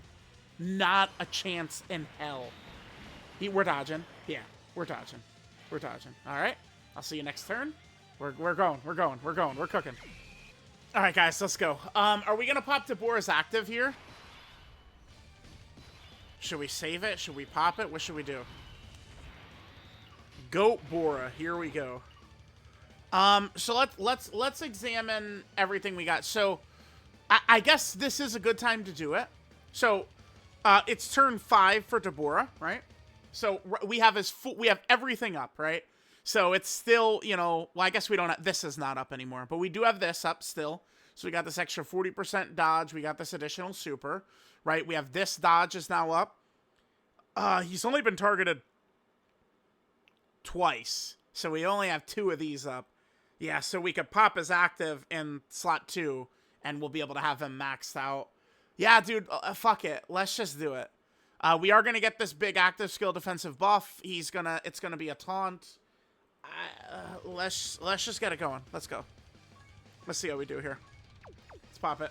Not a chance in hell. We're dodging. Yeah, we're dodging. We're dodging. Alright, I'll see you next turn. We're going. We're cooking. Alright, guys, let's go. Are we going to pop Dabura's active here? Should we save it? Should we pop it? What should we do? Goat Bora, here we go. So let's examine everything we got. So I guess this is a good time to do it. So it's turn 5 for Dabura, right? So we have we have everything up, right? So it's still, you know, well, I guess we don't have, this is not up anymore, but we do have this up still. So we got this extra 40% dodge, we got this additional super, right? We have this dodge is now up. He's only been targeted twice, so we only have 2 of these up. Yeah, so we could pop his active in slot 2, and we'll be able to have him maxed out. Yeah, dude, fuck it. Let's just do it. We are gonna get this big active skill defensive buff. It's gonna be a taunt. Let's just get it going. Let's go. Let's see how we do here. Let's pop it.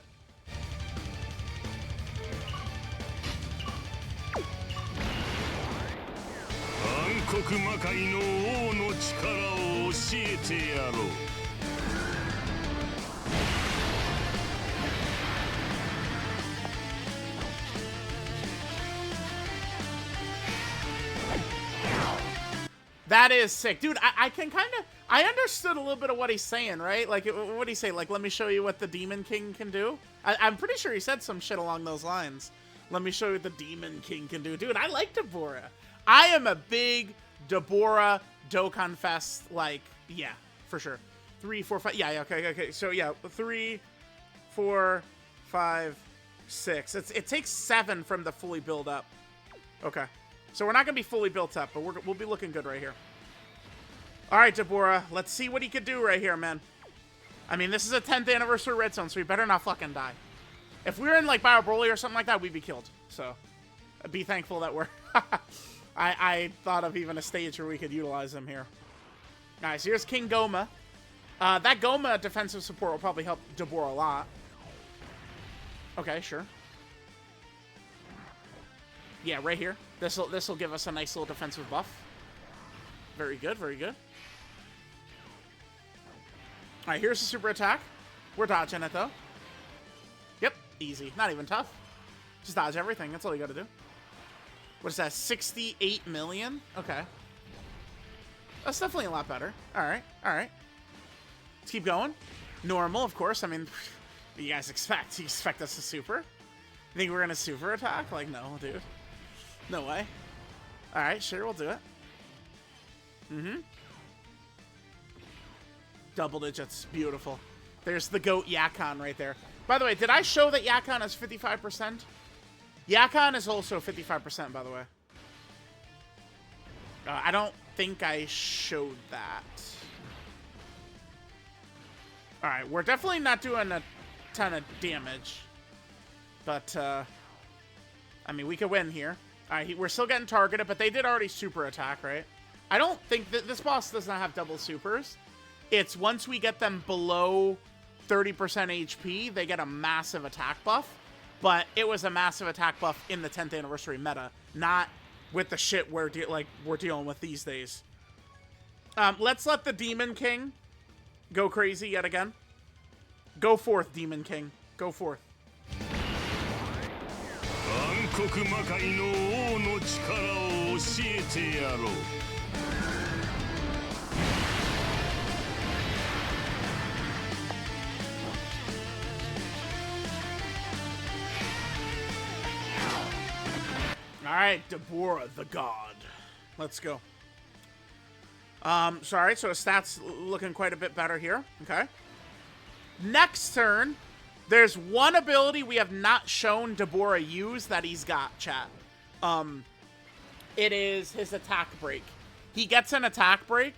That is sick. Dude, I can kind of... I understood a little bit of what he's saying, right? Like, what did he say? Like, let me show you what the Demon King can do? I'm pretty sure he said some shit along those lines. Let me show you what the Demon King can do. Dude, I like Dabura. I am a big Dabura Dokkan Fest, like, yeah, for sure. 3, 4, 5... Yeah, okay. So, yeah, 3, 4, 5, 6. It takes 7 from the fully build up. Okay. So we're not going to be fully built up, but we'll be looking good right here. All right, Dabura. Let's see what he could do right here, man. I mean, this is a 10th anniversary Red Zone, so we better not fucking die. If we were in, like, Bio Broly or something like that, we'd be killed. So, be thankful that we're... I thought of even a stage where we could utilize him here. Nice. Here's King Goma. That Goma defensive support will probably help Dabura a lot. Okay, sure. Yeah, right here. This'll give us a nice little defensive buff. Very good, very good. Alright, here's the super attack. We're dodging it, though. Yep, easy. Not even tough. Just dodge everything. That's all you gotta do. What is that, 68 million? Okay. That's definitely a lot better. Alright, alright. Let's keep going. Normal, of course. I mean, what do you guys expect? You expect us to super? You think we're gonna super attack? Like, no, dude. No way. Alright, sure, we'll do it. Mm-hmm. Double digits. Beautiful. There's the GOAT Yakon right there. By the way, did I show that Yakon is 55%? Yakon is also 55%, by the way. I don't think I showed that. Alright, we're definitely not doing a ton of damage. But, I mean, we could win here. Alright, we're still getting targeted, but they did already super attack, right? I don't think that this boss does not have double supers. It's once we get them below 30% HP, they get a massive attack buff. But it was a massive attack buff in the 10th anniversary meta, not with the shit we're dealing with these days. Let's let the Demon King go crazy yet again. Go forth, Demon King. Go forth. Alright, Dabura, the god. Let's go. Sorry, so his stats looking quite a bit better here. Okay. Next turn, there's one ability we have not shown Dabura use that he's got, chat. It is his attack break. He gets an attack break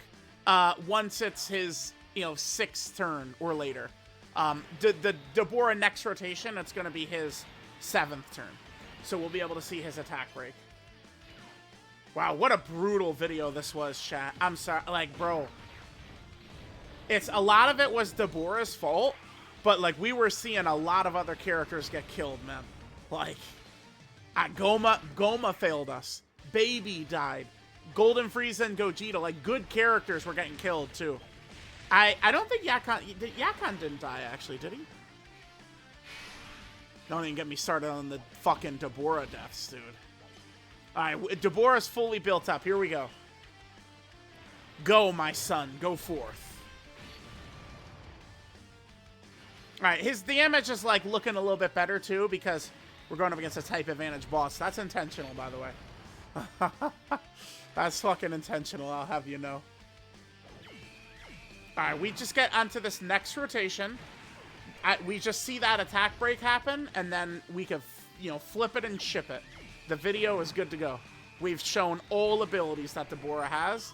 once it's his, 6th turn or later. The Dabura next rotation, it's going to be his 7th turn. So we'll be able to see his attack break. Wow, what a brutal video this was, chat. I'm sorry, like, bro. It's, a lot of it was Dabura's fault, but, like, we were seeing a lot of other characters get killed, man. Like, Goma failed us. Baby died. Golden Frieza and Gogeta, like, good characters were getting killed, too. I don't think Yakon didn't die, actually, did he? Don't even get me started on the fucking Dabura deaths, dude. Alright, Dabura's fully built up. Here we go. Go, my son. Go forth. Alright, his damage is, like, looking a little bit better, too, because we're going up against a type advantage boss. That's intentional, by the way. That's fucking intentional, I'll have you know. Alright, we just get onto this next rotation. We just see that attack break happen, and then we can, flip it and ship it. The video is good to go. We've shown all abilities that Dabura has.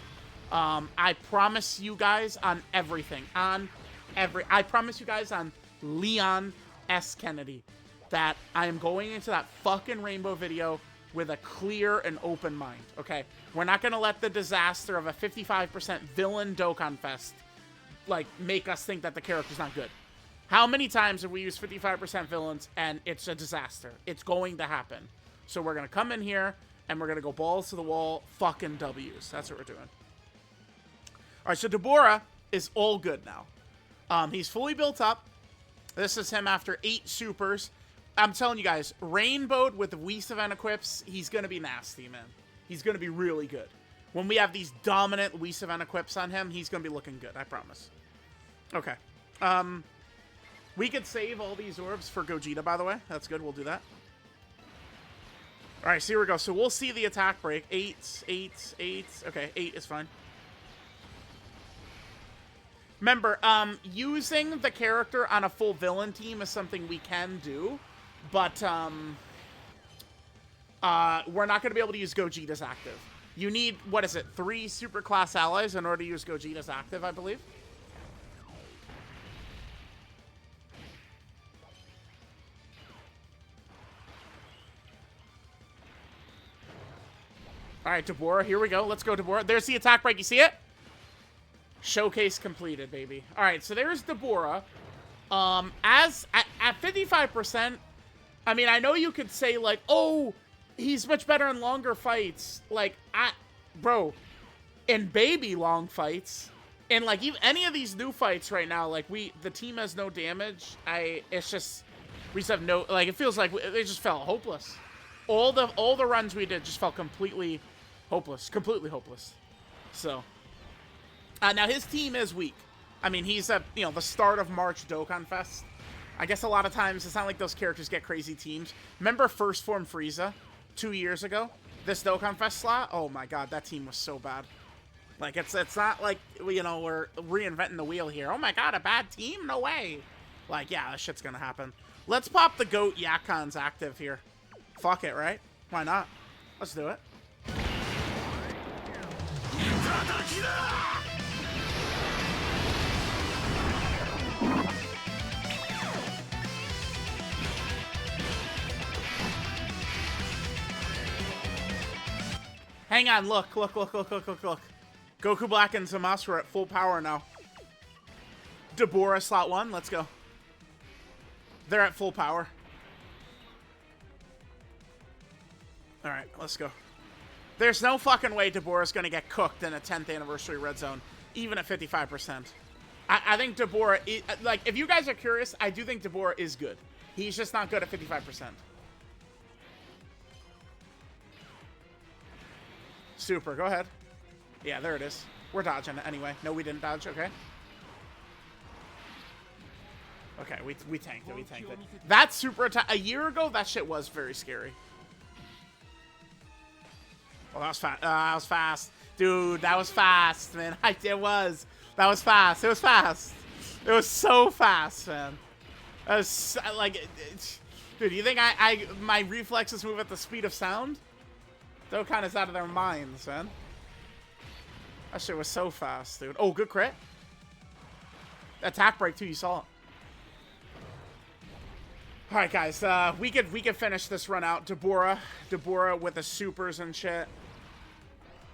I promise you guys on everything. I promise you guys on Leon S. Kennedy that I am going into that fucking Rainbow video with a clear and open mind, okay? We're not going to let the disaster of a 55% villain Dokkan Fest, like, make us think that the character's not good. How many times have we used 55% villains and it's a disaster? It's going to happen. So we're going to come in here and we're going to go balls to the wall, fucking W's. That's what we're doing. All right, so Dabura is all good now. He's fully built up. This is him after 8 supers. I'm telling you guys, Rainbowed with the Whis event equips, he's going to be nasty, man. He's going to be really good. When we have these dominant Whis event equips on him, he's going to be looking good, I promise. Okay. We could save all these orbs for Gogeta, by the way. That's good. We'll do that. All right, so here we go. So we'll see the attack break. 8, 8, 8. Okay, 8 is fine. Remember, using the character on a full villain team is something we can do, but we're not going to be able to use Gogeta's active. You need, what is it, 3 super class allies in order to use Gogeta's active, I believe. All right, Dabura, here we go. Let's go, Dabura. There's the attack break. You see it? Showcase completed, baby. All right, so there's Dabura. At 55%, I mean, I know you could say, like, oh, he's much better in longer fights. Like, bro, in baby long fights, and, like, even any of these new fights right now, like, the team has no damage. It's just, we just have no, like, it feels like they just felt hopeless. all the runs we did just felt completely hopeless. Completely hopeless. So, now his team is weak. I mean, he's at, you know, the start of March Dokkan Fest. I guess a lot of times it's not like those characters get crazy teams. Remember First Form Frieza 2 years ago? This Dokkan Fest slot? Oh my god, that team was so bad. Like, it's not like, you know, we're reinventing the wheel here. Oh my god, a bad team? No way. Like, yeah, that shit's gonna happen. Let's pop the GOAT Yakon's active here. Fuck it, right? Why not? Let's do it. Hang on, look. Goku Black and Zamasu are at full power now. Dabura slot 1, let's go. They're at full power. Alright, let's go. There's no fucking way Dabura's gonna get cooked in a 10th anniversary red zone, even at 55%. I think Dabura, like, if you guys are curious, I do think Dabura is good. He's just not good at 55%. Super, go ahead. Yeah, there it is. We're dodging it anyway. No, we didn't dodge, okay. Okay, we tanked it, That super attack, a year ago, that shit was very scary. Oh, that was fast. That was fast. Dude, that was fast, man. It was. That was fast. It was fast. It was so fast, man. That was, like, dude, you think my reflexes move at the speed of sound? Dokkan is out of their minds, man. That shit was so fast, dude. Oh, good crit. Attack break, too. You saw it. All right, guys. We could finish this run out. Dabura with the supers and shit.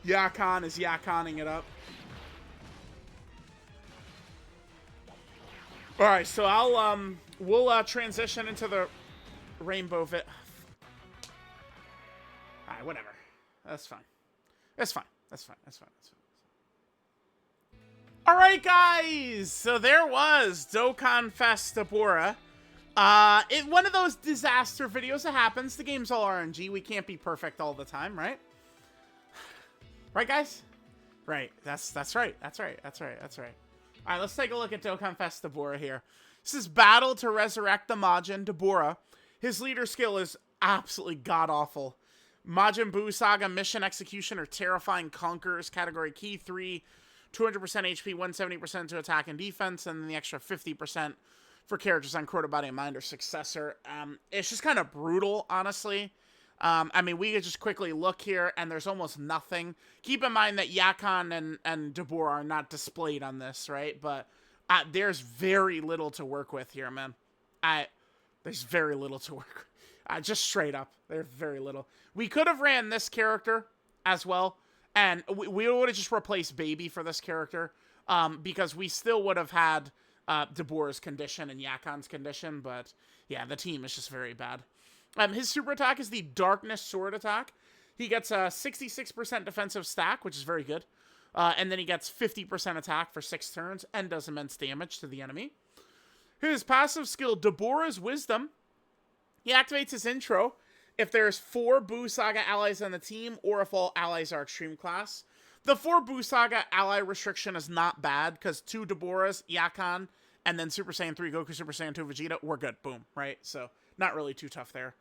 Yakon is Yakoning it up. All right, so we'll transition into the rainbow All right, whatever. That's fine. That's fine. All right, guys. So there was Dokkan Fest Dabura. One of those disaster videos that happens. The game's all RNG. We can't be perfect all the time, right? Right, guys? Right. That's right. All right, let's take a look at Dokkan Fest Dabura here. This is Battle to Resurrect the Majin Dabura. His leader skill is absolutely god-awful. Majin Buu Saga Mission Execution or Terrifying Conquerors Category Key 3, 200% HP, 170% to attack and defense, and then the extra 50% for characters on Crota Body and Mind or Successor. It's just kind of brutal, honestly. I mean, we could just quickly look here, and there's almost nothing. Keep in mind that Yakon and Dabura are not displayed on this, right? But there's very little to work with here, man. There's very little to work with. Just straight up, there's very little. We could have ran this character as well, and we would have just replaced Baby for this character, because we still would have had Dabura's condition and Yakon's condition, but yeah, the team is just very bad. His super attack is the Darkness Sword attack. He gets a 66% defensive stack, which is very good. And then he gets 50% attack for 6 turns and does immense damage to the enemy. His passive skill, Dabura's Wisdom. He activates his intro if there's 4 Buu Saga allies on the team or if all allies are extreme class. The 4 Buu Saga ally restriction is not bad because 2 Daburas, Yakon, and then Super Saiyan 3 Goku, Super Saiyan 2 Vegeta, we're good. Boom, right? So not really too tough there.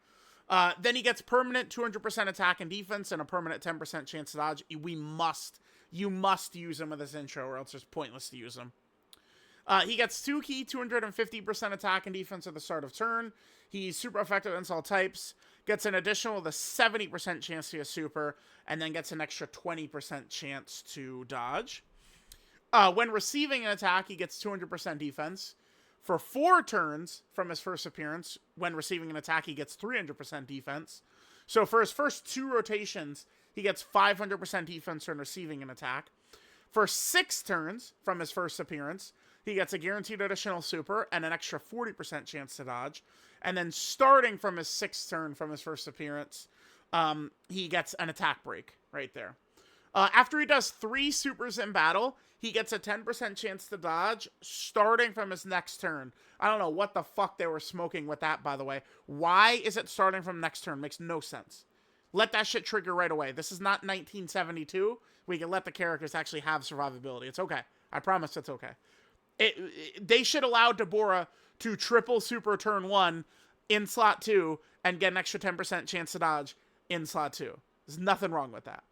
Then he gets permanent 200% attack and defense and a permanent 10% chance to dodge. You must use him with his intro or else it's pointless to use him. He gets 2 key, 250% attack and defense at the start of turn. He's super effective against all types. Gets an additional with a 70% chance to be a super, and then gets an extra 20% chance to dodge. When receiving an attack, he gets 200% defense. For 4 turns from his first appearance, when receiving an attack, he gets 300% defense. So for his first 2 rotations, he gets 500% defense when receiving an attack. For 6 turns from his first appearance, he gets a guaranteed additional super and an extra 40% chance to dodge. And then starting from his 6th turn from his first appearance, he gets an attack break right there. After he does 3 supers in battle, he gets a 10% chance to dodge starting from his next turn. I don't know what the fuck they were smoking with that, by the way. Why is it starting from next turn? Makes no sense. Let that shit trigger right away. This is not 1972. We can let the characters actually have survivability. It's okay. I promise it's okay. They should allow Dabura to triple super turn 1 in slot 2 and get an extra 10% chance to dodge in slot 2. There's nothing wrong with that.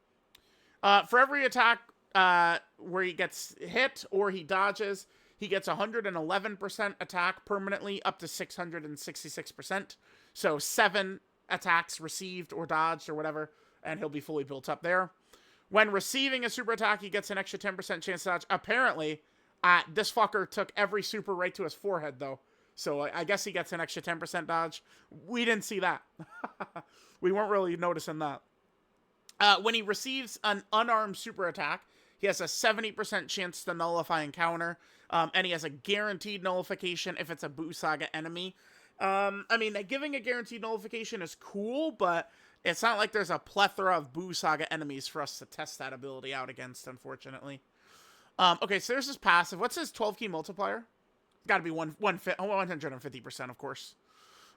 For every attack where he gets hit or he dodges, he gets 111% attack permanently up to 666%. So 7 attacks received or dodged or whatever, and he'll be fully built up there. When receiving a super attack, he gets an extra 10% chance to dodge. Apparently, this fucker took every super right to his forehead, though. So I guess he gets an extra 10% dodge. We didn't see that. We weren't really noticing that. When he receives an unarmed super attack, he has a 70% chance to nullify and counter. And he has a guaranteed nullification if it's a Buu Saga enemy. I mean, giving a guaranteed nullification is cool, but it's not like there's a plethora of Buu Saga enemies for us to test that ability out against, unfortunately. Okay, so there's his passive. What's his 12 key multiplier? Got to be 150%, of course.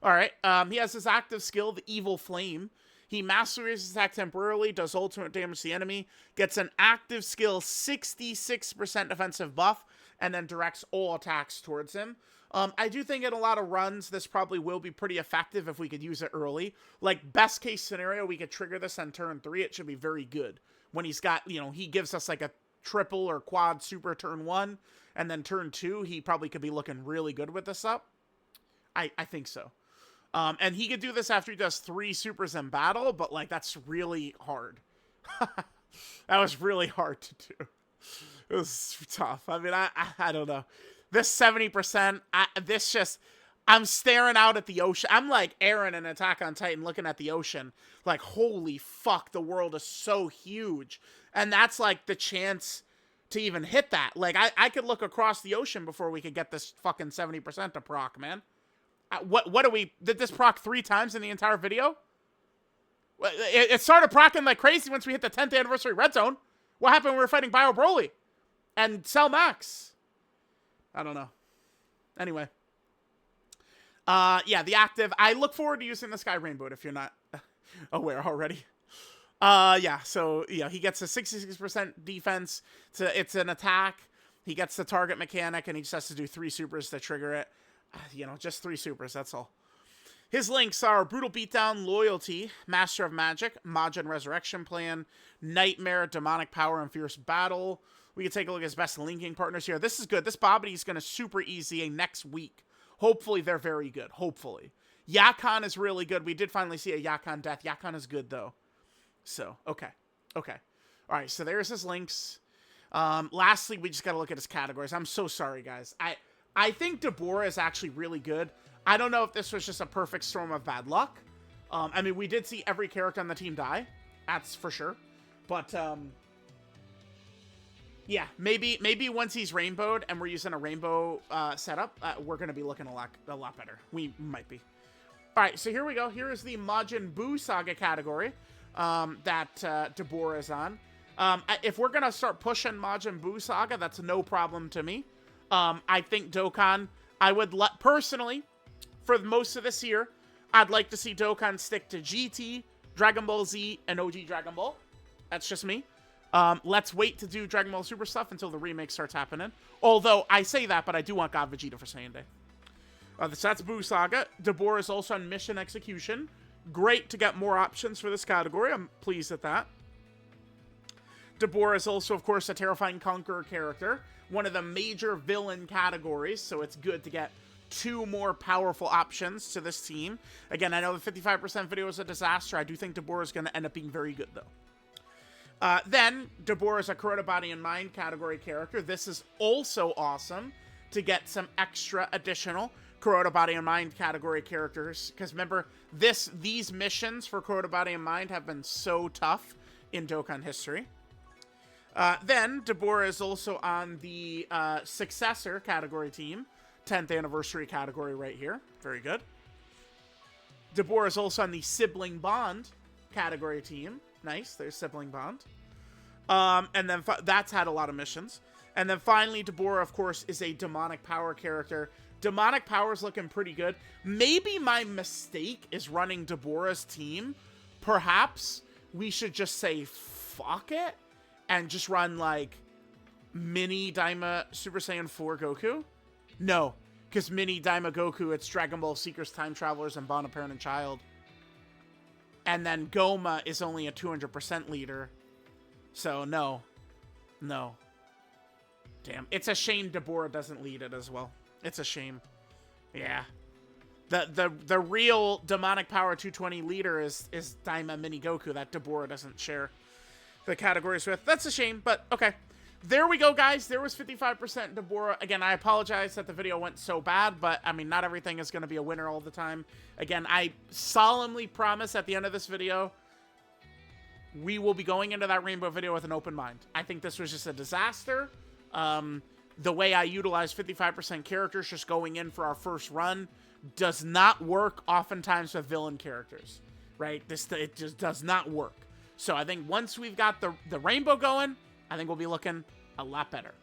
All right, he has his active skill, the Evil Flame. He masters his attack temporarily, does ultimate damage to the enemy, gets an active skill 66% defensive buff, and then directs all attacks towards him. I do think in a lot of runs, this probably will be pretty effective if we could use it early. Like, best case scenario, we could trigger this on turn 3. It should be very good. When he's got, you know, he gives us like a triple or quad super turn 1, and then turn 2, he probably could be looking really good with this up. I think so. And he could do this after he does 3 supers in battle, but, like, that's really hard. That was really hard to do. It was tough. I mean, I don't know. This 70%, I'm staring out at the ocean. I'm like Eren in Attack on Titan looking at the ocean. Like, holy fuck, the world is so huge. And that's, like, the chance to even hit that. Like, I could look across the ocean before we could get this fucking 70% to proc, man. What do we... Did this proc 3 times in the entire video? It started procking like crazy once we hit the 10th anniversary red zone. What happened when we were fighting Bio Broly? And Cell Max? I don't know. Anyway. Yeah, the active. I look forward to using this guy Rainbowed if you're not aware already. Yeah, so, you know, he gets a 66% defense. It's an attack. He gets the target mechanic, and he just has to do 3 supers to trigger it. You know, just 3 supers, that's all. His links are Brutal Beatdown, Loyalty, Master of Magic, Majin Resurrection Plan, Nightmare, Demonic Power, and Fierce Battle. We can take a look at his best linking partners here. This is good. This Bobbity is going to super easy next week. Hopefully, they're very good. Hopefully. Yakon is really good. We did finally see a Yakon death. Yakon is good, though. So, okay. Okay. All right, so there's his links. Lastly, we just got to look at his categories. I'm so sorry, guys. I think Dabura is actually really good. I don't know if this was just a perfect storm of bad luck. I mean, we did see every character on the team die. That's for sure. But, yeah, maybe once he's rainbowed and we're using a rainbow setup, we're going to be looking a lot better. We might be. All right, so here we go. Here is the Majin Buu Saga category that Dabura is on. If we're going to start pushing Majin Buu Saga, that's no problem to me. I think Dokkan, I would personally, for most of this year, I'd like to see Dokkan stick to GT, Dragon Ball Z, and OG Dragon Ball. That's just me. Let's wait to do Dragon Ball Super stuff until the remake starts happening. Although, I say that, but I do want God Vegeta for Saiyan Day. So that's Buu Saga. Dabura is also on Mission Execution. Great to get more options for this category. I'm pleased at that. Dabura is also, of course, a Terrifying Conqueror character. One of the major villain categories, so it's good to get 2 more powerful options to this team. Again, I know the 55% video is a disaster. I do think Dabura is going to end up being very good, though. Then, Dabura is a Kuroda Body and Mind category character. This is also awesome to get some extra additional Kuroda Body and Mind category characters. Because remember, these missions for Kuroda Body and Mind have been so tough in Dokkan history. Then, Dabura is also on the Successor category team. 10th anniversary category right here. Very good. Dabura is also on the Sibling Bond category team. Nice, there's Sibling Bond. And then that's had a lot of missions. And then finally, Dabura, of course, is a Demonic Power character. Demonic Power is looking pretty good. Maybe my mistake is running Dabura's team perhaps we should just say fuck it and just run like Mini Daima Super Saiyan 4 Goku. No, because Mini Daima Goku, it's Dragon Ball Seekers, Time Travelers, and Bond of Parent and Child. And then Goma is only a 200% leader. So no. No. Damn. It's a shame Dabura doesn't lead it as well. It's a shame. Yeah. The real Demonic Power 220 leader is Daima Mini Goku that Dabura doesn't share the categories with. That's a shame, but okay. There we go, guys. There was 55% Dabura. Again, I apologize that the video went so bad, but, I mean, not everything is going to be a winner all the time. Again, I solemnly promise at the end of this video, we will be going into that Rainbow video with an open mind. I think this was just a disaster. The way I utilize 55% characters just going in for our first run does not work oftentimes with villain characters, right? It just does not work. So I think once we've got the Rainbow going, I think we'll be looking a lot better.